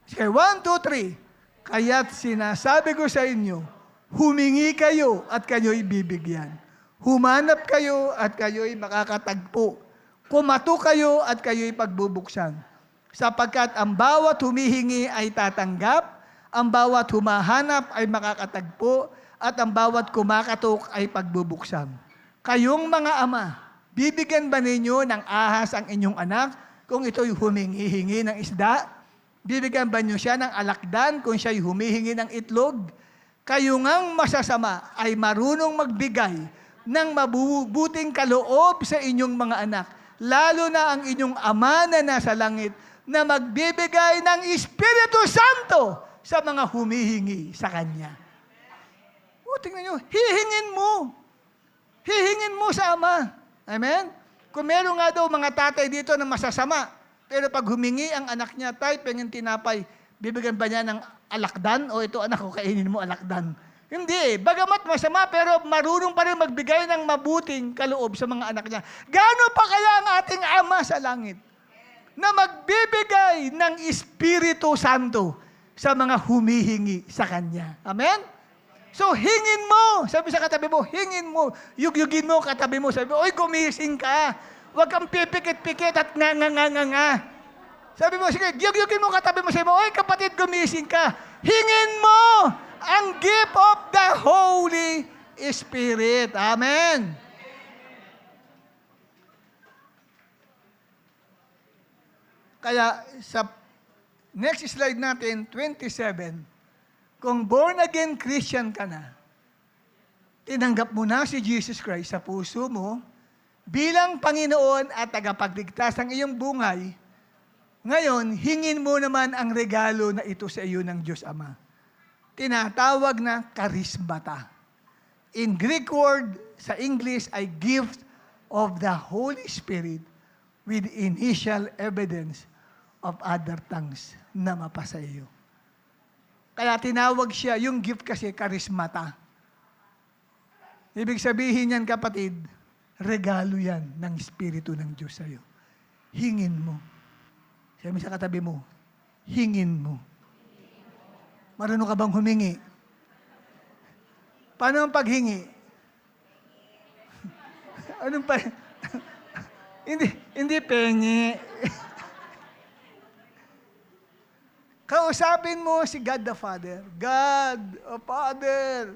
Sige, 1, 2, 3. Kaya't sinasabi ko sa inyo, humingi kayo at kayo'y bibigyan. Humanap kayo at kayo'y makakatagpo. Kumato kayo at kayo'y pagbubuksan. Sapagkat ang bawat humihingi ay tatanggap, ang bawat humahanap ay makakatagpo, at ang bawat kumakatok ay pagbubuksan. Kayong mga ama, bibigyan ba ninyo ng ahas ang inyong anak kung ito'y humingi-hingi ng isda? Bibigyan ba niyo siya ng alakdan kung siya'y humihingi ng itlog? Kayo ngang masasama ay marunong magbigay ng mabubuting kaloob sa inyong mga anak, lalo na ang inyong ama na nasa langit, na magbibigay ng Espiritu Santo sa mga humihingi sa Kanya. O, tingnan nyo, hihingin mo. Hihingin mo sa Ama. Amen? Kung meron nga daw mga tatay dito na masasama, pero pag humingi ang anak niya, tay, pengin tinapay, bibigyan ba niya ng alakdan? O ito, anak ko, kainin mo alakdan. Hindi. Bagamat masama, pero marunong pa rin magbigay ng mabuting kaloob sa mga anak niya. Gaano pa kaya ang ating Ama sa langit na magbibigay ng Espiritu Santo sa mga humihingi sa Kanya. Amen? So, hingin mo. Sabi sa katabi mo, hingin mo. Yugyugin mo katabi mo. Sabi mo, oy, gumising ka. Huwag kang pipikit-pikit at nga. Sabi mo, sige, yugyugin mo katabi mo. Sabi mo, oy, kapatid, gumising ka. Hingin mo ang gift of the Holy Spirit. Amen? Kaya, sa next slide natin, 27. Kung born again Christian ka na, tinanggap mo na si Jesus Christ sa puso mo bilang Panginoon at tagapagligtas ng iyong buhay, ngayon, hingin mo naman ang regalo na ito sa iyo ng Diyos Ama. Tinatawag na karismata. In Greek word, sa English, ay gift of the Holy Spirit with initial evidence of other tongues na mapasa iyo. Kaya tinawag siya, yung gift kasi, karismata. Ibig sabihin yan, kapatid, regalo yan ng Espiritu ng Diyos sa iyo. Hingin mo. Sabi sa katabi mo, hingin mo. Marunong ka bang humingi? Paano ang paghingi? Anong pa? hindi pengi. Kausapin mo si God the Father. God, oh Father,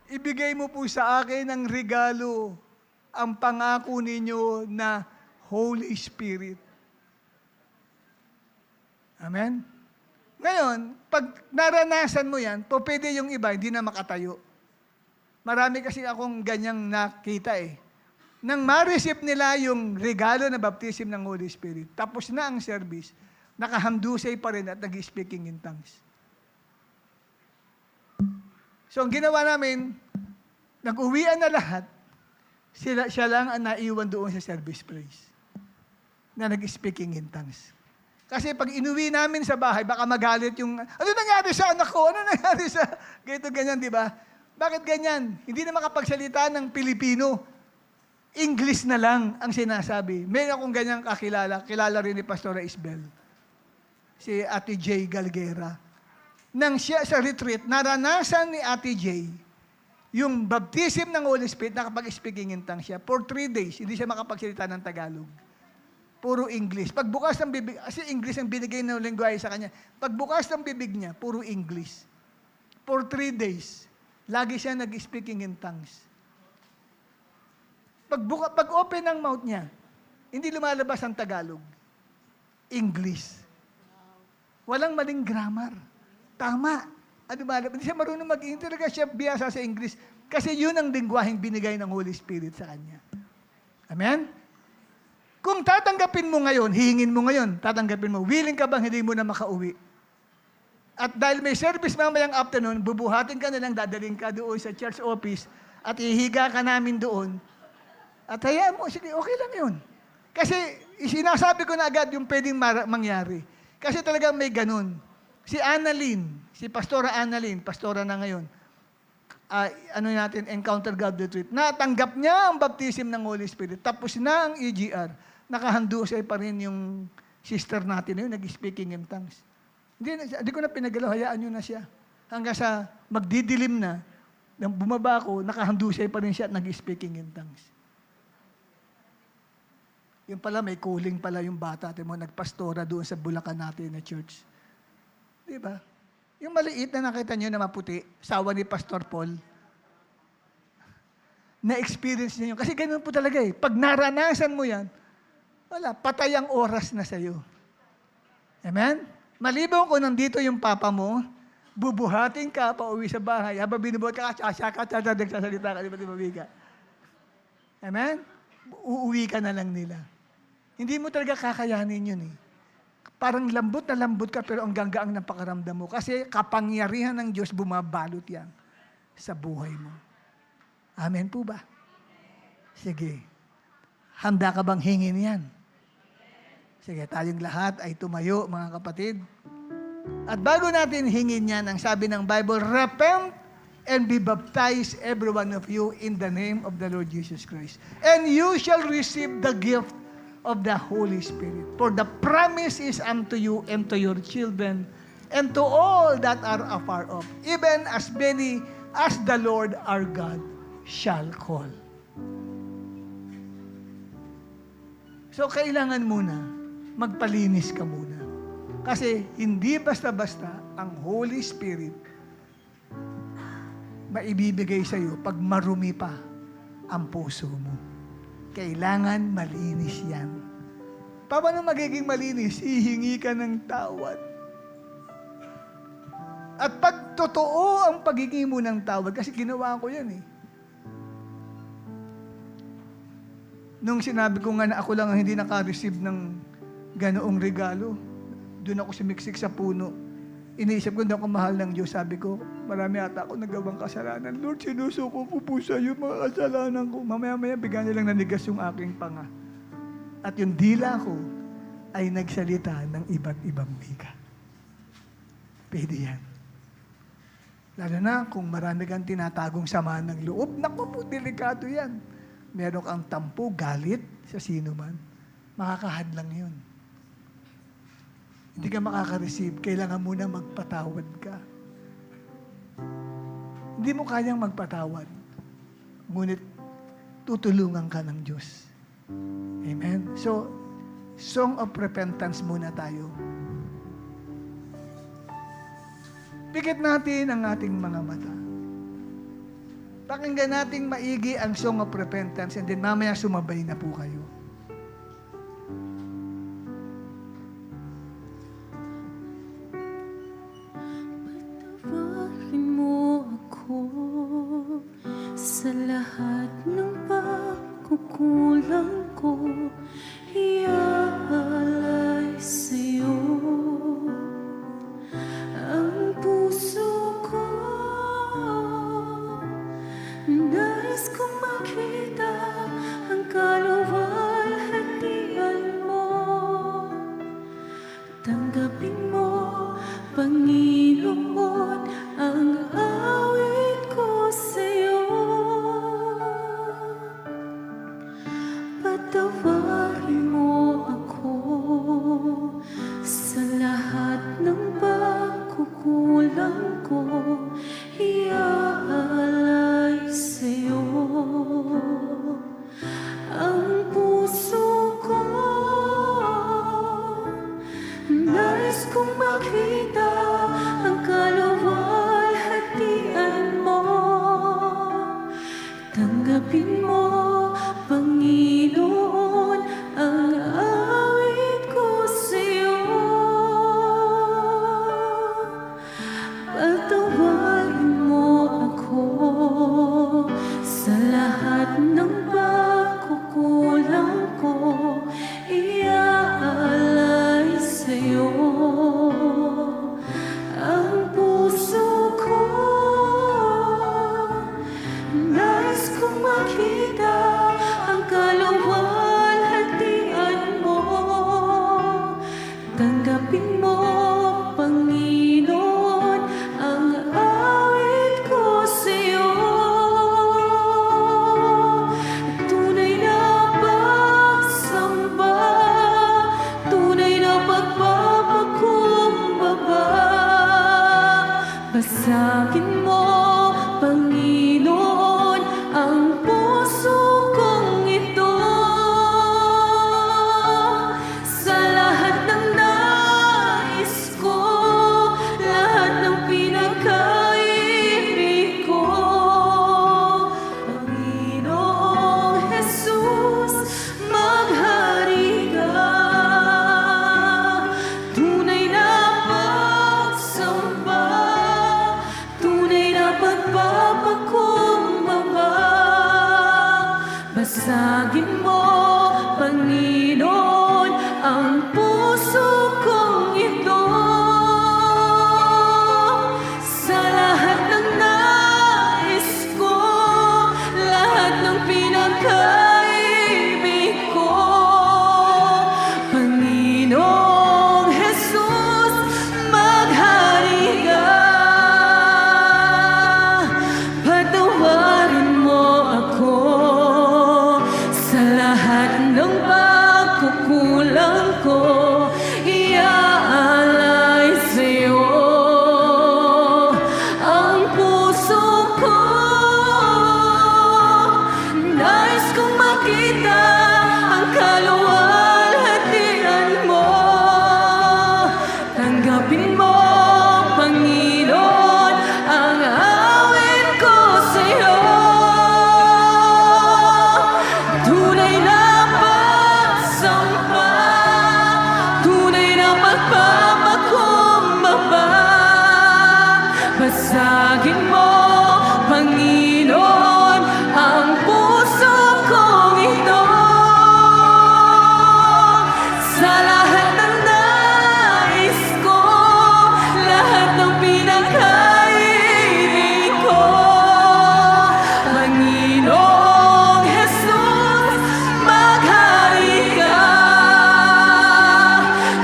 ibigay mo po sa akin ang regalo, ang pangako ninyo na Holy Spirit. Amen? Ngayon, pag naranasan mo yan, pwede yung iba, hindi na makatayo. Marami kasi akong ganyang nakita eh. Nang ma-receive nila yung regalo na baptism ng Holy Spirit, tapos na ang service, nakahamdusay pa rin at nag-speaking in tongues. So, ang ginawa namin, nag-uwian na lahat, siya lang ang naiwan doon sa service place na nag-speaking in tongues. Kasi pag inuwi namin sa bahay, baka magalit yung, ano nangyari sa anak ko? Ano nangyari sa, ganito, ganyan, di ba? Bakit ganyan? Hindi na makapagsalita ng Pilipino. English na lang ang sinasabi. Meron akong ganyang kakilala. Kilala rin ni Pastora Isbel. Si Ate J. Galguera. Nang siya sa retreat, naranasan ni Ate J yung baptism ng Holy Spirit, nakapag-speaking in tongues siya. For 3 days, hindi siya makapagsalita ng Tagalog. Puro English. Pagbukas ng bibig, kasi English ang binigay ng lengguwahe sa kanya. Pagbukas ng bibig niya, puro English. For 3 days, lagi siya nag-speaking in tongues. Pag-open ng mouth niya, hindi lumalabas ang Tagalog. English. Walang maling grammar. Tama. Hindi siya marunong mag-English. Talaga siya biyasa sa English. Kasi yun ang lingwaheng binigay ng Holy Spirit sa kanya. Amen? Kung tatanggapin mo ngayon, hihingin mo ngayon, tatanggapin mo, willing ka bang hindi mo na makauwi? At dahil may service mamayang afternoon, bubuhatin ka na lang, dadaling ka doon sa church office at ihiga ka namin doon. At hayaan mo, sige, okay lang yun. Kasi sinasabi ko na agad yung pwedeng mangyari. Kasi talagang may ganun. Si Annalyn, si Pastora Annalyn, pastora na ngayon, Encounter God Retreat, natanggap niya ang baptism ng Holy Spirit. Tapos na ang EGR. Nakahandusay pa rin yung sister natin na yun, nag-speaking in tongues. Hindi ko na pinagalaw, hayaan nyo na siya. Hanggang sa magdidilim na, nang bumaba ako, nakahandusay pa rin siya at nag-speaking in tongues. Yung pala, may calling pala yung bata. Nagpastora doon sa Bulacan natin na church. Di ba? Yung maliit na nakita nyo na maputi, sawa ni Pastor Paul, na-experience niya yun. Kasi ganun po talaga eh. Pag naranasan mo yan, wala, patay ang oras na sa'yo. Amen? Maliban kung nandito yung papa mo, bubuhatin ka pa uwi sa bahay, habang binubuhat ka, nagsasalita ka, di ba? Amen? Uuwi ka na lang nila. Hindi mo talaga kakayanin yun eh. Parang lambot na lambot ka, pero ang ganggaang ng pakaramdam mo. Kasi kapangyarihan ng Diyos, bumabalot yan sa buhay mo. Amen po ba? Sige. Handa ka bang hingin yan? Sige, tayong lahat ay tumayo, mga kapatid. At bago natin hingin yan, ang sabi ng Bible, repent and be baptized, every one of you, in the name of the Lord Jesus Christ. And you shall receive the gift of the Holy Spirit. For the promise is unto you and to your children and to all that are afar off, even as many as the Lord our God shall call. So, kailangan muna, magpalinis ka muna. Kasi hindi basta-basta ang Holy Spirit maibibigay sa iyo pag marumi pa ang puso mo. Kailangan malinis yan. Paano magiging malinis? Hihingi ka ng tawad. At pag totoo ang paghingi mo ng tawad, kasi ginawa ko yan eh. Nung sinabi ko nga na ako lang ang hindi naka-receive ng ganoong regalo, doon ako sumiksik sa puno. Iniisip ko, hindi ako mahal ng Diyos. Sabi ko, marami ata ako nagawang kasalanan. Lord, sinusuko ko po sa iyo mga kasalanan ko. Mamaya-maya, bigyan niya lang nanigas yung aking panga. At yung dila ko ay nagsalita ng iba't ibang wika. Pwede yan. Lalo na kung marami kang tinatagong sama ng loob, naku po, delikado yan. Meron kang tampo, galit sa sino man. Makakahadlang yun. Hindi ka makaka-receive, kailangan muna magpatawad ka. Hindi mo kayang magpatawad. Ngunit, tutulungan ka ng Diyos. Amen? So, song of repentance muna tayo. Pikit natin ang ating mga mata. Pakinggan nating maigi ang song of repentance and then mamaya sumabay na po kayo. Sa lahat ng pagkukulang ko, iaalay sa'yo ang puso ko. Nais kong makita ang kaluwalhatian mo. Tanggapin mo, Panginoon, ang awit ko sa'yo. Patawarin mo ako sa lahat ng pagkukulang ko, iaalay sa'yo ang puso ko. Nais kong makita ang kaluwalhatian mo. Tanggapin mo, Panginoon, ang awit ko sa'yo. Patawarin mo ako sa lahat ng pagkukulang ko, iaalay sa'yo ang puso ko. Nais kong makita ang kaluwalhatian mo. Tanggapin mo, Panginoon, Basagin mo, Panginoon, ang puso kong ito. Sa lahat ng nais ko, lahat ng pinagkaibig ko, Panginoong Jesus, maghari ka. Patawarin mo ako sa lahat ng pagkukulang ko, iaalay sa'yo ang puso ko. Nais kong makita ang kaluwalhatian mo. Tanggapin mo, Panginoon, ang awit ko sa'yo. Tunay na pagsampa, tunay na pagpapakumbaba. Basagin mo, Panginoon, ang puso kong ito. Sa lahat ng nais ko, lahat ng pinagkaibig ko, Panginoong Jesus, maghari ka.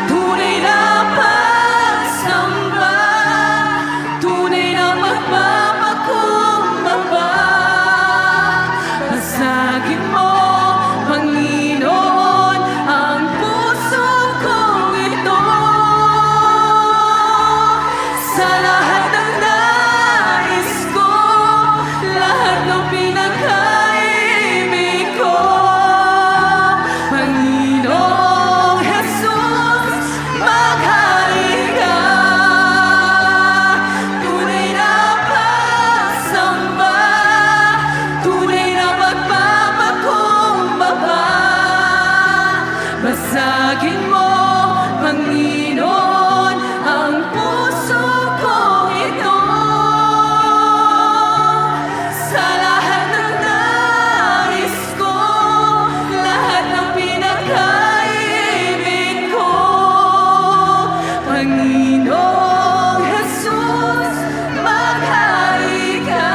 Tunay na pagsamba, tunay na magpapakumbaba. Basagin mo, Panginoon, ang puso kong ito. Sa lahat ng nais ko, lahat ng pinagkaibig ko, Panginoong Jesus, maghari ka. Tunay na pagsamba, tunay na magpapakumbaba. Basagin mo, Panginoon, ang puso kong ito. Sa lahat ng nais ko, lahat ng pinagkaibig ko, Panginoong Jesus, maghari ka.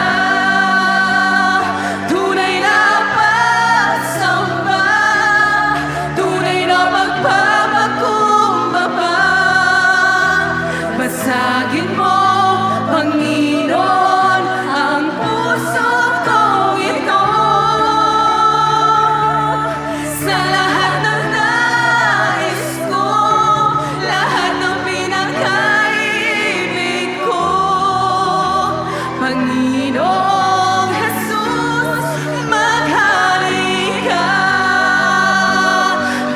Tunay na pagsamba, tunay na magpapakumbaba. Basagin mo, Panginoon, ang puso kong ito. Sa lahat ng nais ko, lahat ng pinagkaibig ko, Panginoong Jesus, maghari ka.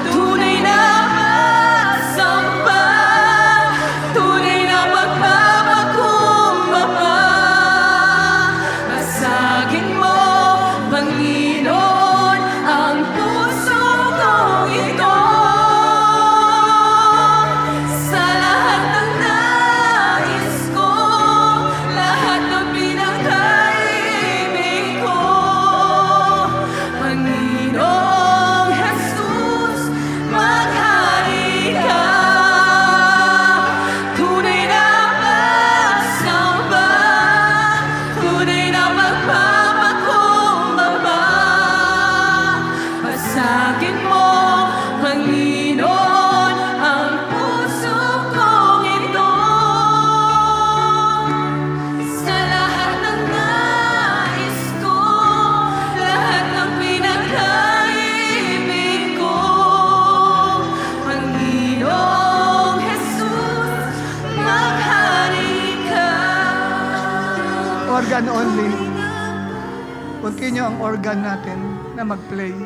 Tunay na pagsamba, tunay na magpapakumbaba. Basagin mo, Panginoon, ang puso kong ito. Sa lahat ng nais ko, lahat ng pinagkaibig ko, Panginoong Jesus, maghari ka. Tunay na pagsamba, tunay na magpapakumbaba. Basagin mo, Panginoon, ang puso kong ito. Sa lahat ng nais ko, lahat ng pinagkaibig ko, Panginoong Jesus, maghari ka. Organ only. Continue ang organ natin na mag-play.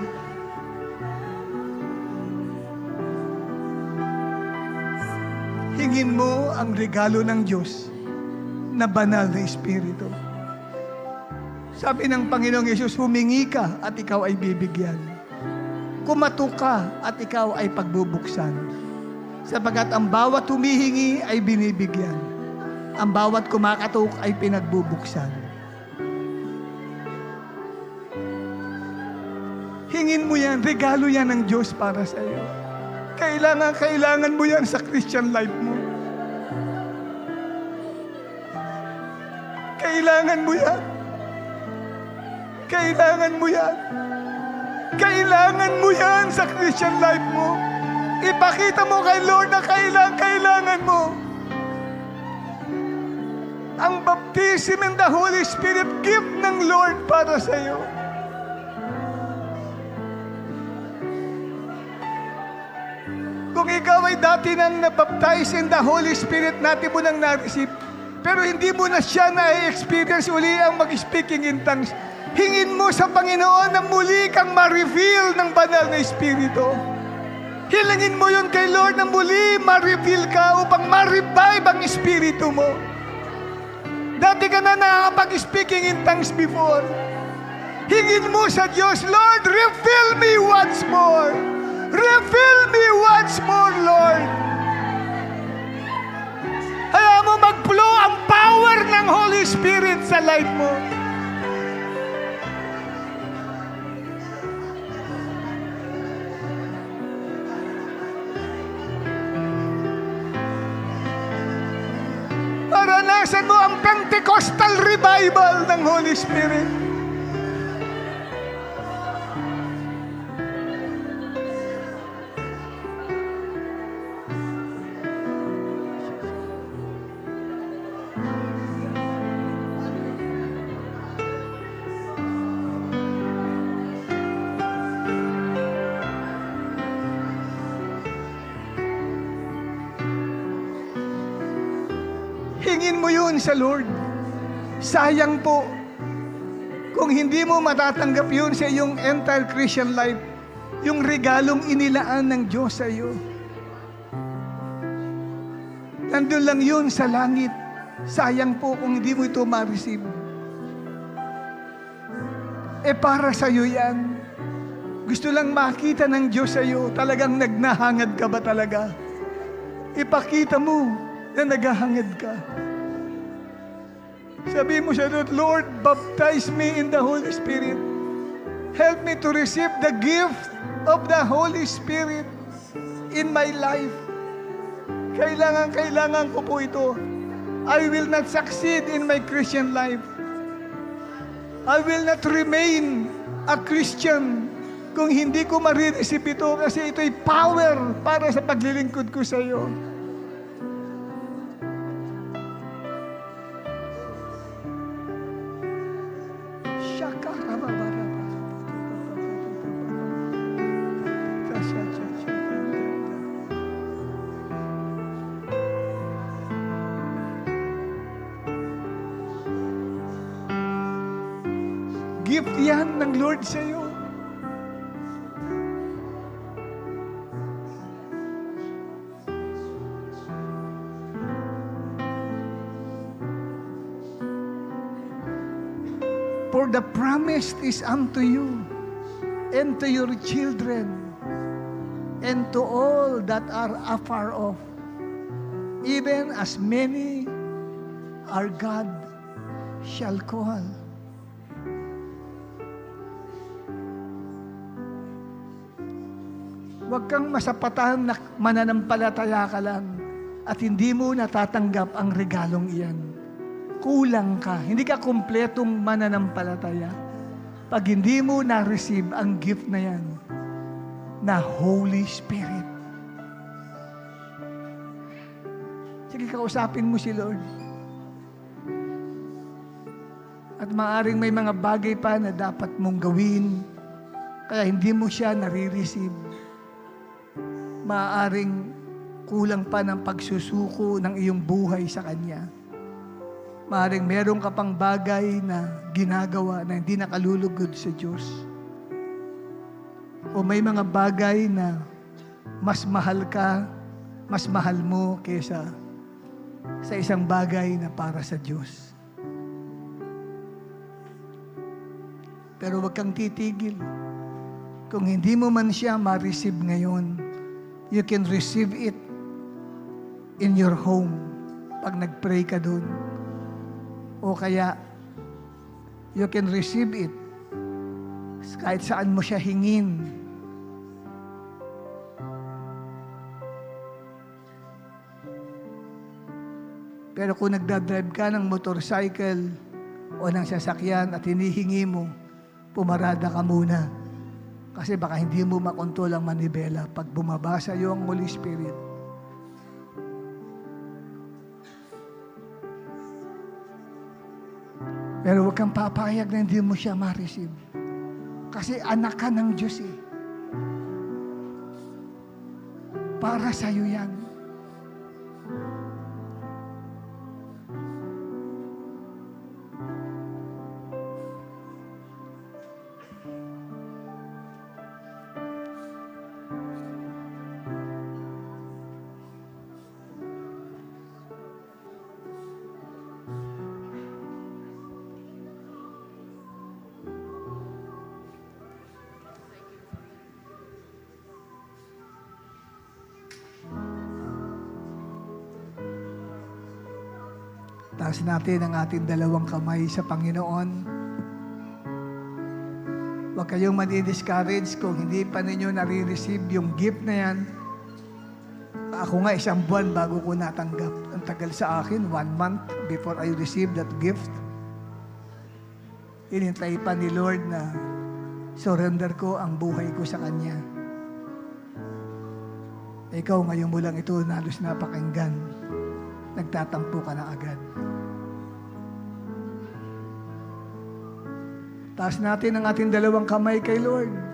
Hingin mo ang regalo ng Diyos na banal na Espiritu. Sabi ng Panginoong Yesus, humingi ka at ikaw ay bibigyan. Kumatok ka at ikaw ay pagbubuksan. Sapagkat ang bawat humihingi ay binibigyan. Ang bawat kumakatok ay pinagbubuksan. Hingin mo yan, regalo yan ng Diyos para sa iyo. Kailangan mo yan sa Christian life mo. Kailangan mo yan. Kailangan mo yan. Kailangan mo yan sa Christian life mo. Ipakita mo kay Lord na kailangan mo. Ang baptism in the Holy Spirit, gift ng Lord para sa iyo. Kung ikaw ay dati nang nabaptize in the Holy Spirit, natin mo nang na-receive, pero hindi mo na siya na-experience uli ang mag-speaking in tongues, hingin mo sa Panginoon na muli kang ma-reveal ng banal na Espiritu. Hilingin mo yun kay Lord na muli ma-reveal ka upang ma-revive ang Espiritu mo. Dati ka na nakakapag-speaking in tongues before. Hingin mo sa Diyos, Lord, refill me once more. Refill me once more, Lord. Hayaan mo mag-flow ang power ng Holy Spirit sa life mo. Maranasan mo ang Pentecostal revival ng Holy Spirit. Hingin mo yun sa Lord. Sayang po kung hindi mo matatanggap yun sa iyong entire Christian life, yung regalong inilaan ng Diyos sa iyo. Nandun lang yun sa langit. Sayang po kung hindi mo ito ma-receive. Para sa iyo yan. Gusto lang makita ng Diyos sa iyo, talagang nagnahangad ka ba talaga? Ipakita mo na naghahangad ka. Sabi mo sa Lord, baptize me in the Holy Spirit. Help me to receive the gift of the Holy Spirit in my life. Kailangan ko po ito. I will not succeed in my Christian life. I will not remain a Christian kung hindi ko marireceive ito kasi ito'y power para sa paglilingkod ko sa iyo. Gift yan ng Lord sa iyo. For the promise is unto you and to your children and to all that are afar off, even as many are God shall call. Huwag kang masapatan na mananampalataya ka lang at hindi mo natatanggap ang regalong iyan. Kulang ka. Hindi ka kumpletong mananampalataya pag hindi mo na-receive ang gift na yan na Holy Spirit. Sige, kausapin mo si Lord. At maaaring may mga bagay pa na dapat mong gawin kaya hindi mo siya nare-receive. Maaaring kulang pa ng pagsusuko ng iyong buhay sa Kanya. Maaaring meron ka pang bagay na ginagawa na hindi nakalulugod sa Diyos. O may mga bagay na mas mahal ka, mas mahal mo kaysa sa isang bagay na para sa Diyos. Pero huwag kang titigil. Kung hindi mo man siya ma-receive ngayon, you can receive it in your home pag nag-pray ka doon. O kaya, you can receive it Kahit saan mo siya hingin. Pero kung nagdadrive ka ng motorcycle o ng sasakyan at hinihingi mo, pumarada ka muna. Kasi baka hindi mo makontrol ang manibela pag bumaba sa iyo ang Holy Spirit. Pero huwag kang papayag na hindi mo siya ma-receive. Kasi anak ka ng Diyos eh. Para sa'yo yan. Taas natin ang ating dalawang kamay sa Panginoon. Huwag kayong madi-discourage kung hindi pa ninyo nare-receive yung gift na yan. Ako nga 1 buwan bago ko natanggap. Ang tagal sa akin, 1 month before I received that gift. Inintay pa ni Lord na surrender ko ang buhay ko sa Kanya. Ikaw ngayon mo lang ito nalos napakinggan. Nagtatampo ka na agad. Taas natin ang ating dalawang kamay kay Lord.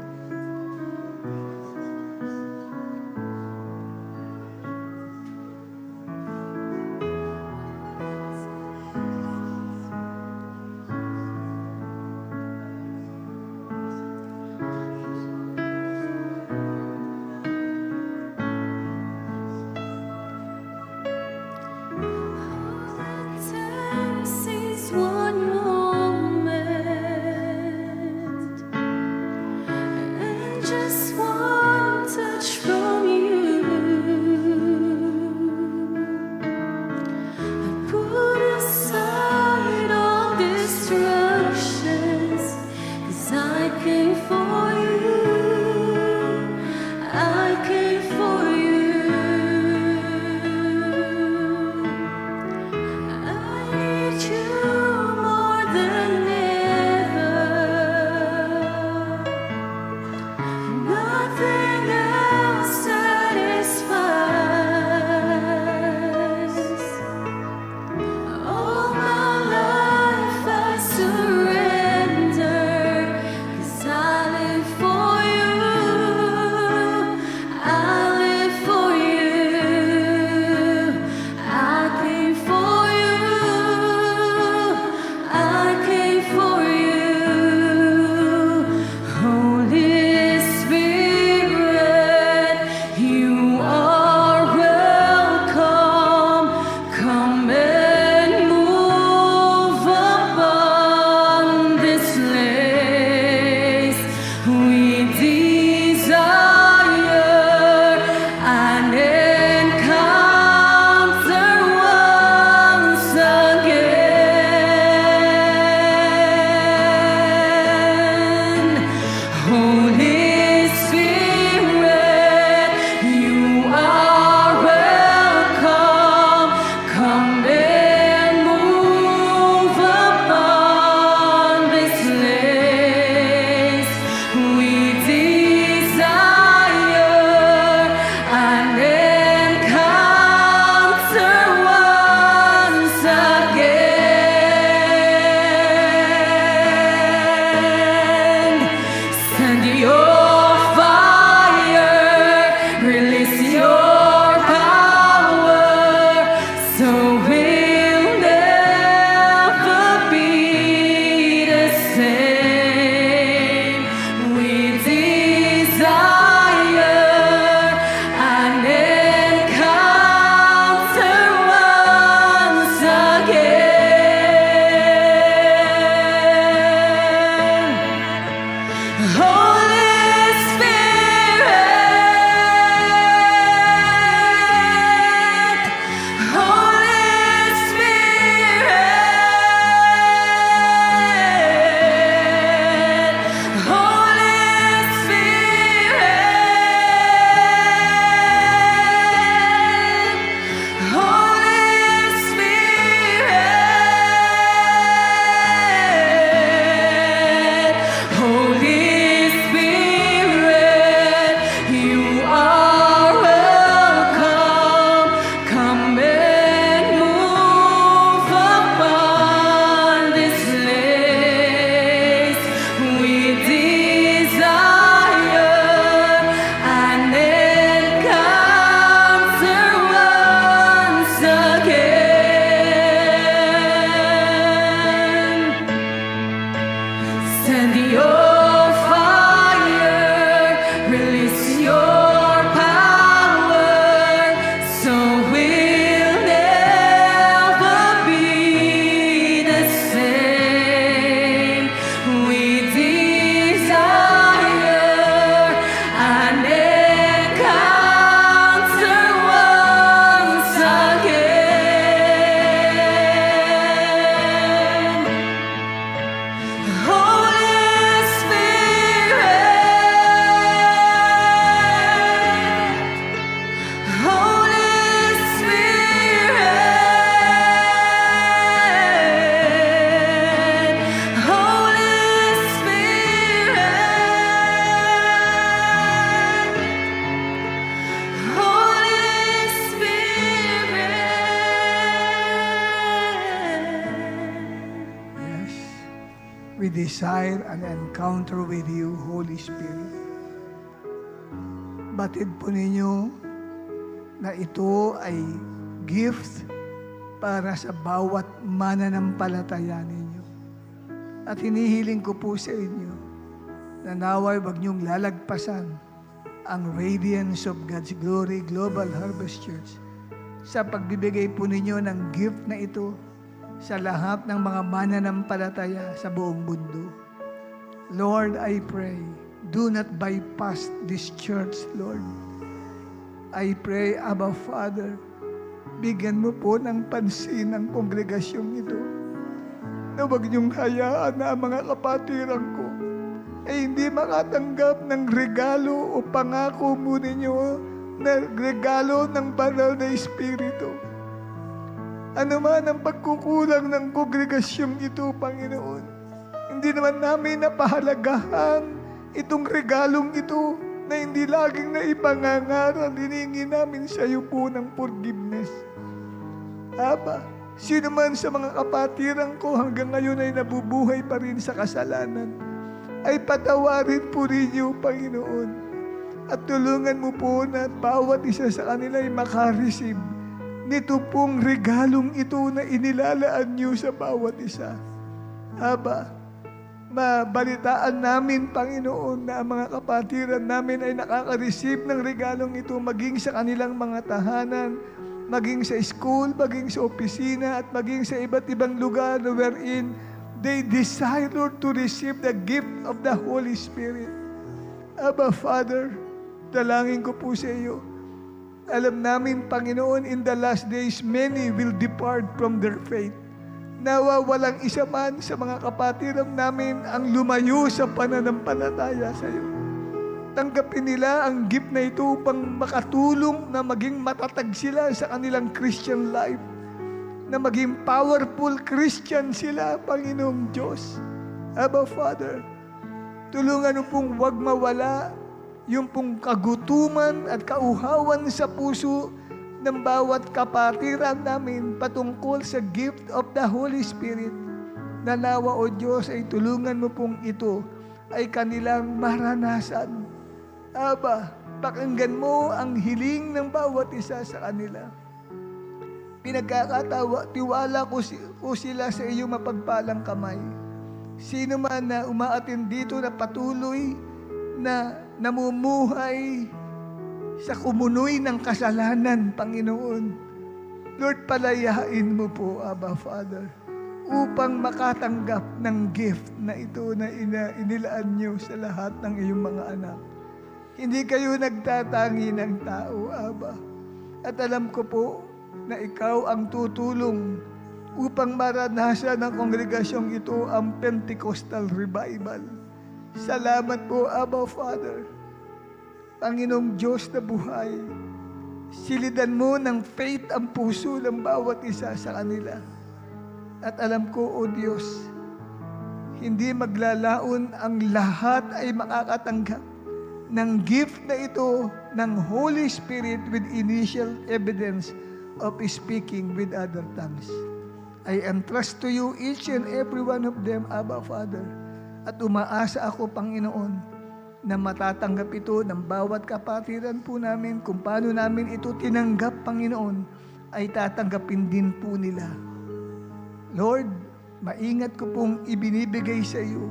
Takes one moment and just one touch from you. I put aside all distractions, 'cause I came for you. I came for you. I need you more than ever. Nothing else satisfies. All my life I surrender, 'cause I live for desire an encounter with you, Holy Spirit. Batid po ninyo na ito ay gift para sa bawat mananampalataya ninyo. At hinihiling ko po sa inyo na naway wag niyong lalagpasan ang radiance of God's glory, Global Harvest Church, sa pagbibigay po ninyo ng gift na ito sa lahat ng mga mananampalataya sa buong mundo. Lord, I pray, do not bypass this church, Lord. I pray, Abba Father, bigyan mo po ng pansin ang kongregasyong ito, na huwag niyong hayaan na ang mga kapatiran ko ay hindi makatanggap ng regalo o pangako mo ninyo na regalo ng banal na Espiritu. Ano man ang pagkukulang ng kongregasyong ito, Panginoon, hindi naman namin napahalagahan itong regalong ito na hindi laging naipangangaral. Hiningi namin sa iyo po ng forgiveness. Aba, sino man sa mga kapatiran ko hanggang ngayon ay nabubuhay pa rin sa kasalanan, ay patawarin po ninyo, Panginoon. At tulungan mo po na bawat isa sa kanila ay makareceive nito pong regalong ito na inilalaan niyo sa bawat isa. Aba, mabalitaan namin, Panginoon, na ang mga kapatiran namin ay nakaka-receive ng regalong ito maging sa kanilang mga tahanan, maging sa school, maging sa opisina, at maging sa iba't ibang lugar wherein they desire, Lord, to receive the gift of the Holy Spirit. Abba, Father, dalangin ko po sa iyo. Alam namin, Panginoon, in the last days, many will depart from their faith. Nawa walang isa man sa mga kapatiran namin ang lumayo sa pananampalataya sa iyo. Tanggapin nila ang gift na ito upang makatulong na maging matatag sila sa kanilang Christian life, na maging powerful Christian sila, Panginoong Diyos. Abba, Father, tulungan mo pong wag mawala yung pong kagutuman at kauhawan sa puso ng bawat kapatiran namin patungkol sa gift of the Holy Spirit. Na nawa, O Diyos, ay tulungan mo pong ito ay kanilang maranasan. Aba, pakinggan mo ang hiling ng bawat isa sa kanila. Pinagkakatiwala ko sila sa iyong mapagpalang kamay. Sino man na umaatin dito na patuloy na namumuhay sa kumunoy ng kasalanan, Panginoon, Lord, palayain mo po, Abba Father, upang makatanggap ng gift na ito na inilaan niyo sa lahat ng iyong mga anak. Hindi kayo nagtatangi ng tao, Abba. At alam ko po na ikaw ang tutulong upang maranasan ng kongregasyong ito ang Pentecostal Revival. Salamat po, Abba Father. Panginoong Diyos na buhay, silidan mo ng faith ang puso ng bawat isa sa kanila. At alam ko, O Diyos, hindi maglalaon ang lahat ay makakatanggap ng gift na ito ng Holy Spirit with initial evidence of speaking with other tongues. I entrust to you each and every one of them, Abba Father. At umaasa ako, Panginoon, na matatanggap ito ng bawat kapatiran po namin. Kung paano namin ito tinanggap, Panginoon, ay tatanggapin din po nila. Lord, maingat ko pong ibinibigay sa iyo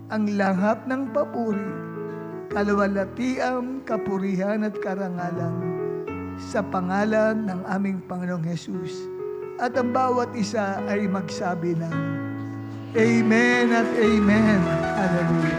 ang lahat ng papuri, kaluwalhatian, kapurihan at karangalan sa pangalan ng aming Panginoong Jesus. At ang bawat isa ay magsabi ng Amen at Amen. Hallelujah.